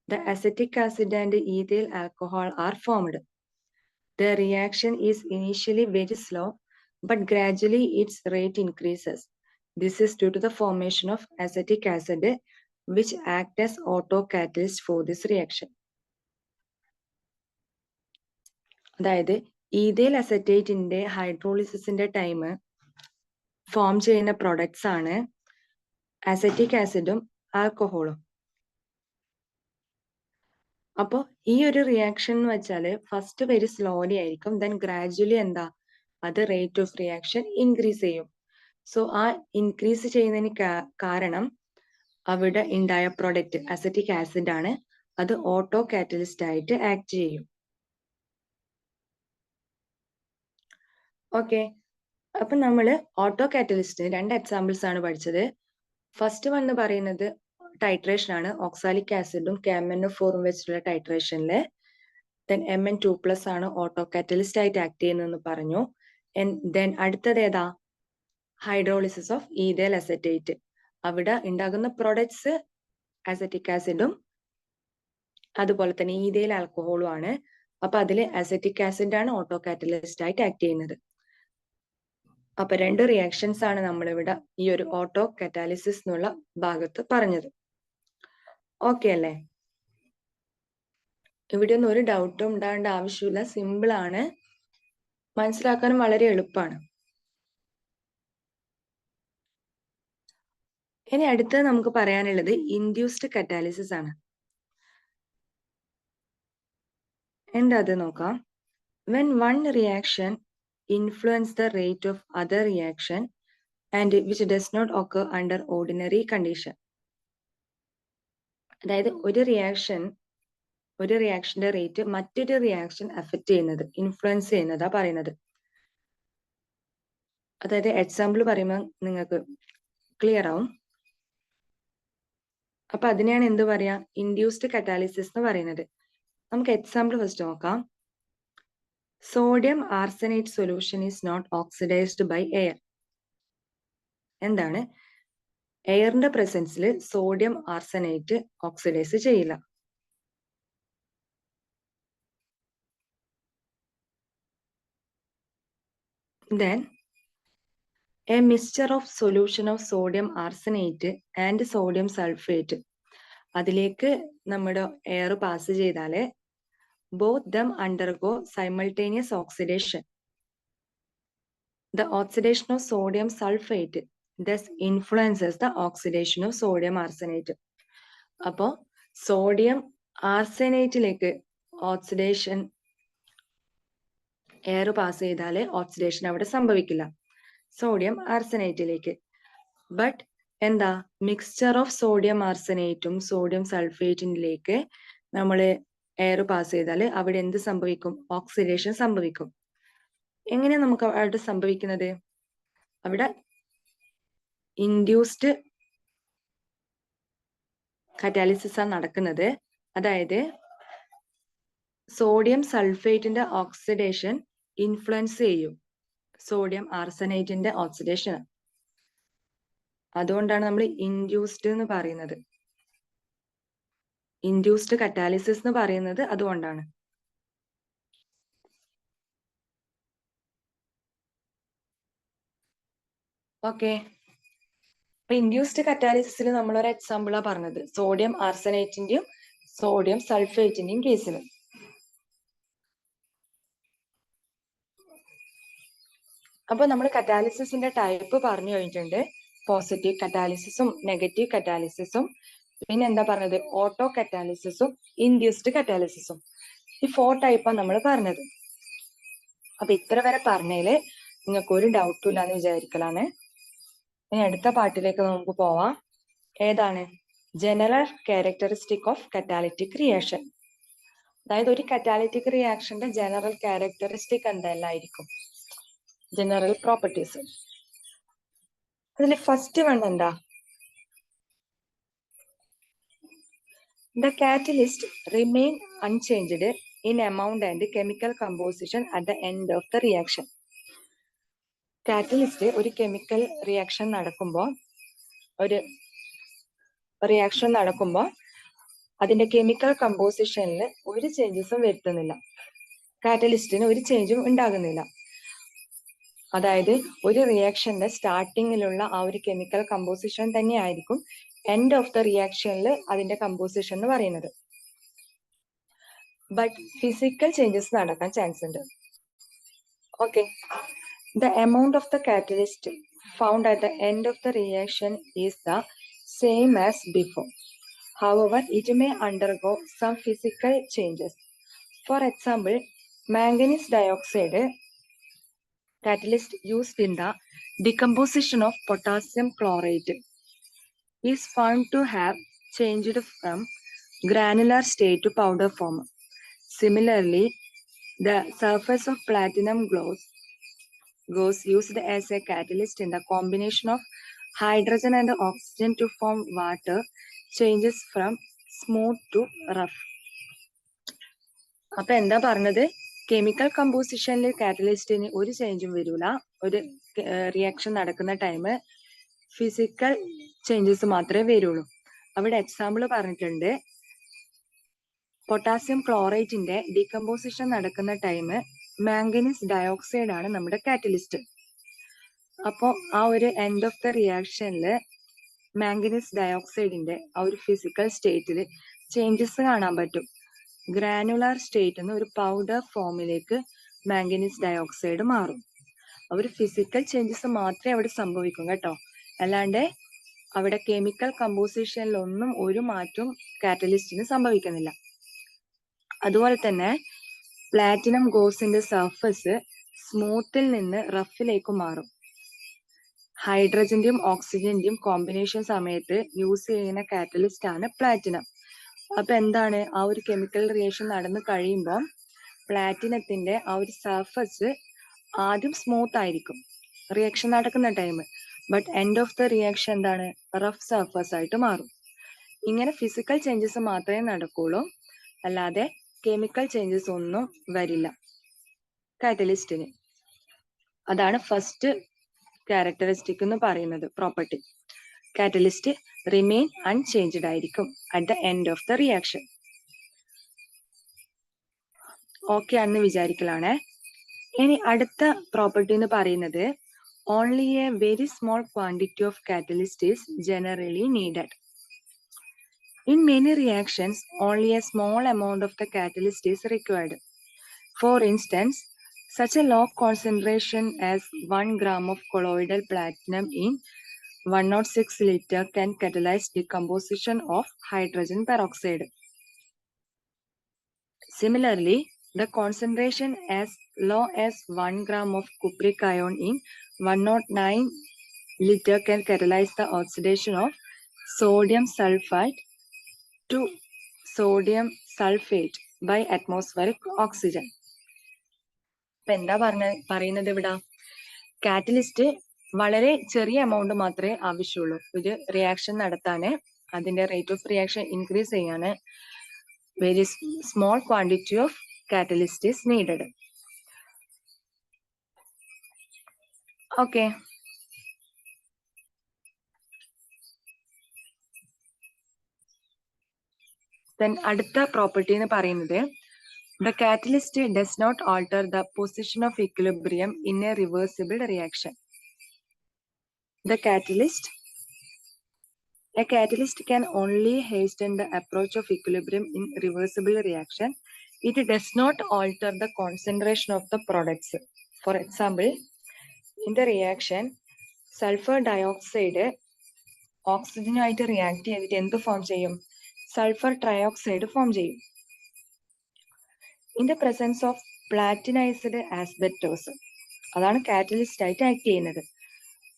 the acetic acid and ethyl alcohol are formed. The reaction is initially very slow, but gradually its rate increases. This is due to the formation of acetic acid, which act as autocatalyst for this reaction. അതായത് ഈഥൈൽ അസറ്റേറ്റിന്റെ ഹൈഡ്രോളിസിന്റെ ടൈം ഫോം ചെയ്യുന്ന പ്രൊഡക്ട്സ് ആണ് അസറ്റിക് ആസിഡും ആൽക്കഹോളും. അപ്പോൾ ഈ ഒരു റിയാക്ഷൻ എന്ന് വെച്ചാൽ ഫസ്റ്റ് വെരി സ്ലോലി ആയിരിക്കും, ദെൻ ഗ്രാജുവലി എന്താ അത് റേറ്റ് ഓഫ് റിയാക്ഷൻ ഇൻക്രീസ് ചെയ്യും. സോ ആ ഇൻക്രീസ് ചെയ്യുന്നതിന് കാരണം അവിടെ ഉണ്ടായ പ്രൊഡക്റ്റ് അസറ്റിക് ആസിഡ് ആണ്, അത് ഓട്ടോ കാറ്റലിസ്റ്റ് ആയിട്ട് ആക്ട് ചെയ്യും. ഓക്കെ, അപ്പൊ നമ്മള് ഓട്ടോ കാറ്റലിസ്റ്റ് 2 എക്സാമ്പിൾസ് ആണ് പഠിച്ചത്. ഫസ്റ്റ് വൺ എന്ന് പറയുന്നത് ടൈട്രേഷൻ ആണ്, ഓക്സാലിക് ആസിഡും KMnO4 വെച്ചിട്ടുള്ള ടൈട്രേഷനില്. ദെൻ Mn2+ ആണ് ഓട്ടോ കാറ്റലിസ്റ്റ് ആയിട്ട് ആക്ട് ചെയ്യുന്നതെന്ന് പറഞ്ഞു. ദെൻ അടുത്തത് ഏതാ, ഹൈഡ്രോളിസിസ് ഓഫ് ഈഥൈൽ അസറ്റേറ്റ്. അവിടെ ഉണ്ടാകുന്ന പ്രൊഡക്ട്സ് അസറ്റിക് ആസിഡും അതുപോലെ തന്നെ ഈഥൈൽ ആൽക്കഹോളും ആണ്. അപ്പൊ അതില് അസറ്റിക് ആസിഡ് ആണ് ഓട്ടോ കാറ്റലിസ്റ്റ് ആയിട്ട് ആക്ട് ചെയ്യുന്നത്. അപ്പൊ 2 റിയാക്ഷൻസ് ആണ് നമ്മളിവിടെ ഈ ഒരു ഓട്ടോ കറ്റാലിസിസ് എന്നുള്ള ഭാഗത്ത് പറഞ്ഞത്. ഓക്കെ അല്ലേ? ഇവിടെ ഒന്നും ഒരു ഡൗട്ടും ഉണ്ടാകേണ്ട ആവശ്യമില്ല, സിമ്പിൾ ആണ്, മനസ്സിലാക്കാനും വളരെ എളുപ്പമാണ്. ഇനി അടുത്തത് നമുക്ക് പറയാനുള്ളത് ഇൻഡ്യൂസ്ഡ് കറ്റാലിസിസ് ആണ്. എന്താ അത് നോക്കാം. when one reaction influence the rate of other reaction and which does not occur under ordinary condition. അതായത് ഒരു റിയാക്ഷന്റെ റേറ്റ് മറ്റൊരു റിയാക്ഷൻ അഫക്റ്റ് ചെയ്യുന്നത്, ഇൻഫ്ലുവൻസ് ചെയ്യുന്നതാ പറയുന്നത്. അതായത് എക്സാമ്പിൾ പറയുമ്പോൾ നിങ്ങൾക്ക് ക്ലിയർ ആവും. അപ്പൊ അതിനെയാണ് എന്ത് പറയാ, ഇൻഡ്യൂസ്ഡ് കറ്റാലിസിസ് എന്ന് പറയുന്നത്. നമുക്ക് എക്സാമ്പിൾ ഫസ്റ്റ് നോക്കാം. Sodium arsenate solution is not oxidised by air. എന്താണ്, എയറിന്റെ പ്രസൻസിൽ സോഡിയം ആർസനേറ്റ് ഓക്സിഡൈസ് ചെയ്യില്ല. Then a mixture of solution of sodium arsenate and sodium sulfate, അതിലേക്ക് നമ്മുടെ എയർ പാസ് ചെയ്താല് both them undergo simultaneous oxidation. The oxidation of sodium sulfate thus influences the oxidation of sodium arsenate. അപ്പോ സോഡിയം ആർസനേറ്റിലേക്ക് ഓക്സിഡേഷൻ എയർ പാസ് ചെയ്താല് ഓക്സിഡേഷൻ അവിടെ സംഭവിക്കില്ല സോഡിയം ആർസനേറ്റിലേക്ക്. ബട്ട് എന്താ, മിക്സ്ചർ ഓഫ് സോഡിയം ആർസനേറ്റും സോഡിയം സൾഫേറ്റിലേക്ക് നമ്മൾ എയർ പാസ് ചെയ്താൽ അവിടെ എന്ത് സംഭവിക്കും, ഓക്സിഡേഷൻ സംഭവിക്കും. എങ്ങനെ നമുക്ക് അവിടെ സംഭവിക്കുന്നത്, അവിടെ ഇൻഡ്യൂസ്ഡ് കറ്റാലിസിസ് ആണ് നടക്കുന്നത്. അതായത് സോഡിയം സൾഫേറ്റിന്റെ ഓക്സിഡേഷൻ ഇൻഫ്ലുവൻസ് ചെയ്യും സോഡിയം ആർസനേറ്റിന്റെ ഓക്സിഡേഷൻ. അതുകൊണ്ടാണ് നമ്മൾ ഇൻഡ്യൂസ്ഡ് എന്ന് പറയുന്നത്, ഇൻഡ്യൂസ്ഡ് കറ്റാലിസിസ് എന്ന് പറയുന്നത് അതുകൊണ്ടാണ്. ഓക്കെ, അപ്പൊ ഇൻഡ്യൂസ്ഡ് കറ്റാലിസിസിൽ നമ്മളൊരു എക്സാമ്പിളാ പറഞ്ഞത് സോഡിയം ആർസനേറ്റിന്റെയും സോഡിയം സൾഫേറ്റിന്റെയും കേസിൽ. അപ്പൊ നമ്മൾ കറ്റാലിസിസിന്റെ ടൈപ്പ് പറഞ്ഞു കഴിഞ്ഞിട്ടുണ്ട്. പോസിറ്റീവ് കറ്റാലിസിസും നെഗറ്റീവ് കറ്റാലിസിസും, പിന്നെ എന്താ പറഞ്ഞത്, ഓട്ടോ കറ്റാലിസിസും ഇൻഡ്യൂസ്ഡ് കറ്റാലിസിസും. ഈ 4 ടൈപ്പാണ് നമ്മൾ പറഞ്ഞത്. അപ്പൊ ഇത്ര വരെ പറഞ്ഞതില് നിങ്ങൾക്ക് ഒരു ഡൗട്ടും ഇല്ലാന്ന് വിചാരിക്കലാണ്. ഇനി അടുത്ത പാർട്ടിലേക്ക് നമുക്ക് പോവാം. ഏതാണ്, general characteristic of catalytic reaction. അതായത് ഒരു catalytic റിയാക്ഷന്റെ general characteristic എന്തെല്ലായിരിക്കും, general properties. അതിൽ ഫസ്റ്റ് വൺ എന്താ, the catalyst remain unchanged in amount and chemical composition at the end of the reaction. Catalyst ഒരു കെമിക്കൽ റിയാക്ഷൻ നടക്കുമ്പോൾ അതിന്റെ കെമിക്കൽ കമ്പോസിഷനിൽ ഒരു ചേഞ്ചസും വരുത്തുന്നില്ല. കാറ്റലിസ്റ്റിന് ഒരു ചേഞ്ചും ഉണ്ടാകുന്നില്ല. അതായത് ഒരു റിയാക്ഷന്റെ സ്റ്റാർട്ടിങ്ങിലുള്ള ആ ഒരു കെമിക്കൽ കമ്പോസിഷൻ തന്നെ ആയിരിക്കും എൻഡ് ഓഫ് ദ റിയാക്ഷനിൽ അതിന്റെ കമ്പോസിഷൻ എന്ന് പറയുന്നത്. ബട്ട് ഫിസിക്കൽ ചേഞ്ചസ് നടക്കാൻ ചാൻസ് ഉണ്ട്. Okay, the amount of the catalyst found at the end of the reaction is the same as before. However, it may undergo some physical changes. For example, manganese dioxide catalyst used in the decomposition of potassium chlorate is found to have changed from granular state to powder form. Similarly, the surface of platinum gauze used as a catalyst in the combination of hydrogen and oxygen to form water changes from smooth to rough. അപ്പൊ എന്താ പറഞ്ഞത്? കെമിക്കൽ കമ്പോസിഷനിൽ കാറ്റലിസ്റ്റിന് ഒരു ചേഞ്ചും വരില്ല. ഒരു റിയാക്ഷൻ നടക്കുന്ന ടൈം ഫിസിക്കൽ ചേഞ്ചസ് മാത്രമേ വരുള്ളൂ. അവിടെ എക്സാമ്പിൾ പറഞ്ഞിട്ടുണ്ട്, പൊട്ടാസ്യം ക്ലോറേറ്റിന്റെ ഡീകമ്പോസിഷൻ നടക്കുന്ന ടൈം മാംഗനീസ് ഡയോക്സൈഡ് ആണ് നമ്മുടെ കാറ്റലിസ്റ്റ്. അപ്പോൾ ആ ഒരു എൻഡ് ഓഫ് ദ റിയാക്ഷനിൽ മാംഗനീസ് ഡയോക്സൈഡിന്റെ ആ ഒരു ഫിസിക്കൽ സ്റ്റേറ്റിൽ ചേഞ്ചസ് കാണാൻ പറ്റും. ഗ്രാനുലാർ സ്റ്റേറ്റ് നിന്ന് ഒരു പൗഡർ ഫോമിലേക്ക് മാംഗനീസ് ഡയോക്സൈഡ് മാറും. ഒരു ഫിസിക്കൽ ചേഞ്ചസ് മാത്രമേ അവിടെ സംഭവിക്കും കേട്ടോ. അല്ലാണ്ട് അവിടെ കെമിക്കൽ കമ്പോസിഷനിലൊന്നും ഒരു മാറ്റവും കാറ്റലിസ്റ്റിന് സംഭവിക്കുന്നില്ല. അതുപോലെ തന്നെ പ്ലാറ്റിനം ഗോസിന്റെ സർഫസ് സ്മൂത്തിൽ നിന്ന് റഫിലേക്ക് മാറും. ഹൈഡ്രജന്റെയും ഓക്സിജന്റെയും കോമ്പിനേഷൻ സമയത്ത് യൂസ് ചെയ്യുന്ന കാറ്റലിസ്റ്റ് ആണ് പ്ലാറ്റിനം. അപ്പൊ എന്താണ്, ആ ഒരു കെമിക്കൽ റിയാക്ഷൻ നടന്നു കഴിയുമ്പോൾ പ്ലാറ്റിനത്തിന്റെ ആ ഒരു സർഫസ് ആദ്യം സ്മൂത്ത് ആയിരിക്കും റിയാക്ഷൻ നടക്കുന്ന time. But end of the reaction എന്താണ്, റഫ് സർഫസ് ആയിട്ട് മാറും. ഇങ്ങനെ ഫിസിക്കൽ ചേഞ്ചസ് മാത്രമേ നടക്കുള്ളൂ, അല്ലാതെ കെമിക്കൽ ചേഞ്ചസ് ഒന്നും വരില്ല കാറ്റലിസ്റ്റിന്. അതാണ് ഫസ്റ്റ് ക്യാരക്ടറിസ്റ്റിക് എന്ന് പറയുന്നത്, പ്രോപ്പർട്ടി. കാറ്റലിസ്റ്റ് റിമെയിൻ അൺചേഞ്ച്ഡ് ആയിരിക്കും at the end of the reaction. Okay ആണെന്ന് വിചാരിക്കലാണ്. ഇനി അടുത്ത പ്രോപ്പർട്ടി എന്ന് പറയുന്നത്, only A very small quantity of catalyst is generally needed. In many reactions, only a small amount of the catalyst is required. For instance, such a low concentration as 1 gram of colloidal platinum in 106 liter can catalyze decomposition of hydrogen peroxide. Similarly, the concentration as low as 1 gram of cupric ion in 109 liter can catalyze the oxidation of sodium sulfide to sodium sulfate by atmospheric oxygen. ഇപ്പൊ എന്താ പറയുന്നത് ഇവിടെ? കാറ്റലിസ്റ്റ് വളരെ ചെറിയ എമൗണ്ട് മാത്രമേ ആവശ്യമുള്ളൂ ഒരു റിയാക്ഷൻ നടത്താന്. അതിന്റെ റേറ്റ് ഓഫ് റിയാക്ഷൻ ഇൻക്രീസ് ചെയ്യാന് very small quantity of catalyst is needed. Okay, അടുത്ത പ്രോപ്പർട്ടി എന്ന് പറയുന്നത്, the catalyst does not alter the position of equilibrium in a reversible reaction. A catalyst can only hasten the approach of equilibrium in reversible reaction. It does not alter the concentration of the products. For example, in the reaction, sulfur dioxide oxygen ആയിട്ട് റിയാക്ട് ചെയ്തിട്ട് എന്ത് ഫോം ചെയ്യും? സൾഫർ ട്രയോക്സൈഡ് ഫോം ചെയ്യും. In the presence of platinised asbestos, അതാണ് കാറ്റലിസ്റ്റ് ആയിട്ട് ആക്ട് ചെയ്യുന്നത്,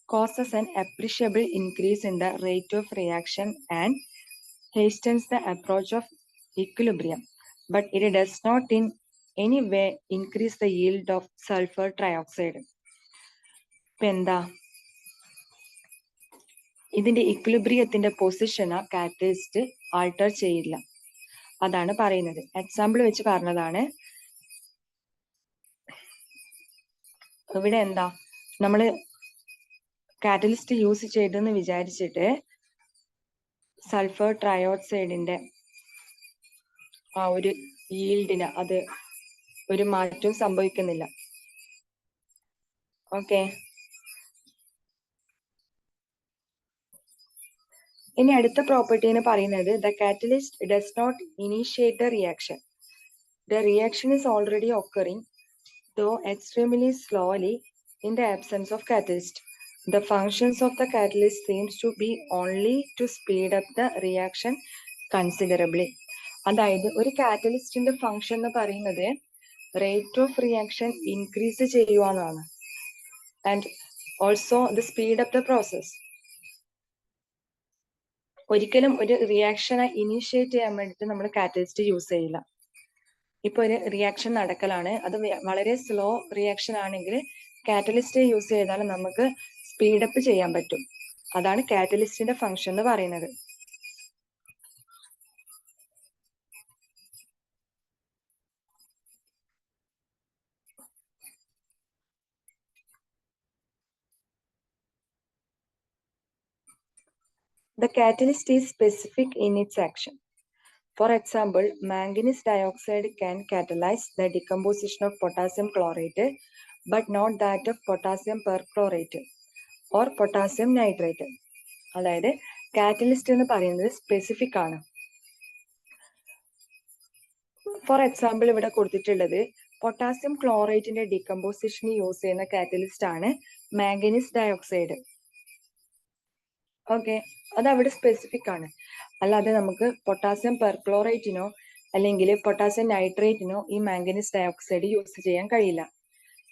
causes an appreciable increase in the rate of reaction and hastens the approach of equilibrium, but it does not in any way increase the yield of sulfur trioxide. ഇപ്പൊ എന്താ, ഇതിന്റെ ഇക്വിലിബ്രിയത്തിന്റെ പൊസിഷന് കാറ്റലിസ്റ്റ് ആൾട്ടർ ചെയ്യില്ല, അതാണ് പറയുന്നത്. എക്സാമ്പിൾ വെച്ച് പറഞ്ഞതാണ്. ഇവിടെ എന്താ, നമ്മള് കാറ്റലിസ്റ്റ് യൂസ് ചെയ്തെന്ന് വിചാരിച്ചിട്ട് സൾഫർ ട്രയോക്സൈഡിന്റെ ആ ഒരു ഈൽഡിന് അത് ഒരു മാറ്റവും സംഭവിക്കുന്നില്ല. ഓക്കെ, ഇനി അടുത്ത പ്രോപ്പർട്ടി എന്ന് പറയുന്നത് the catalyst does not initiate the reaction. The reaction is already occurring, though extremely slowly, in the absence of catalyst. The functions of the catalyst seems to be only to speed up the reaction considerably. അതായത് ഒരു കാറ്റലിസ്റ്റിന്റെ ഫംഗ്ഷൻ എന്ന് പറയുന്നത് റേറ്റ് ഓഫ് റിയാക്ഷൻ ഇൻക്രീസ് ചെയ്യുവാന്നാണ്. And also the speed up the process. ഒരിക്കലും ഒരു റിയാക്ഷനെ ഇനീഷ്യേറ്റ് ചെയ്യാൻ വേണ്ടിയിട്ട് നമ്മൾ കാറ്റലിസ്റ്റ് യൂസ് ചെയ്യില്ല. ഇപ്പൊ ഒരു റിയാക്ഷൻ നടക്കലാണ്, അത് വളരെ സ്ലോ റിയാക്ഷൻ ആണെങ്കിൽ കാറ്റലിസ്റ്റ് യൂസ് ചെയ്താൽ നമുക്ക് സ്പീഡപ്പ് ചെയ്യാൻ പറ്റും. അതാണ് കാറ്റലിസ്റ്റിന്റെ ഫംഗ്ഷൻ എന്ന് പറയുന്നത്. The catalyst is specific in its action. For example, manganese dioxide can catalyze the decomposition of potassium chlorate, but not that of potassium perchlorate or potassium nitrate. അതായത് കാറ്റലിസ്റ്റ് എന്ന് പറയുന്നത് സ്പെസിഫിക് ആണ്. ഫോർ എക്സാമ്പിൾ ഇവിടെ കൊടുത്തിട്ടുള്ളത് പൊട്ടാസ്യം ക്ലോറേറ്റിന്റെ ഡികമ്പോസിഷന് യൂസ് ചെയ്യുന്ന കാറ്റലിസ്റ്റ് ആണ് മാംഗനീസ് ഡയോക്സൈഡ്. ഓക്കെ, അത് അവിടെ സ്പെസിഫിക് ആണ്. അല്ലാതെ നമുക്ക് പൊട്ടാസ്യം പെർക്ലോറേറ്റിനോ അല്ലെങ്കിൽ പൊട്ടാസ്യം നൈട്രേറ്റിനോ ഈ മാംഗനീസ് ഡയോക്സൈഡ് യൂസ് ചെയ്യാൻ കഴിയില്ല.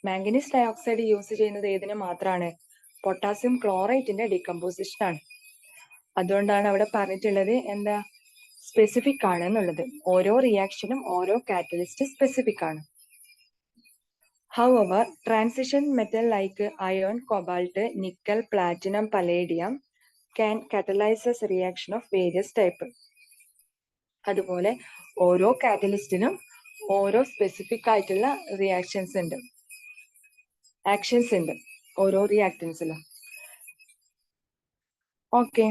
മാംഗനീസ് ഡയോക്സൈഡ് യൂസ് ചെയ്യുന്നത് ഏതിന് മാത്രമാണ്? പൊട്ടാസ്യം ക്ലോറേറ്റിന്റെ ഡികമ്പോസിഷൻ ആണ്. അതുകൊണ്ടാണ് അവിടെ പറഞ്ഞിട്ടുള്ളത് എന്താ, സ്പെസിഫിക് ആണ് എന്നുള്ളത്. ഓരോ റിയാക്ഷനും ഓരോ കാറ്റലിസ്റ്റ് സ്പെസിഫിക് ആണ്. However, transition metal like iron, cobalt, nickel, platinum, palladium can catalyze a reaction of various type. അതുപോലെ ഓരോ കാറ്റലിസ്റ്റിനും ഓരോ സ്പെസിഫിക് ആയിട്ടുള്ള റിയാക്ഷൻസ് ഉണ്ട്, ആക്ഷൻസ് ഉണ്ട് ഓരോ റിയാക്ടൻസിലും. ഓക്കെ.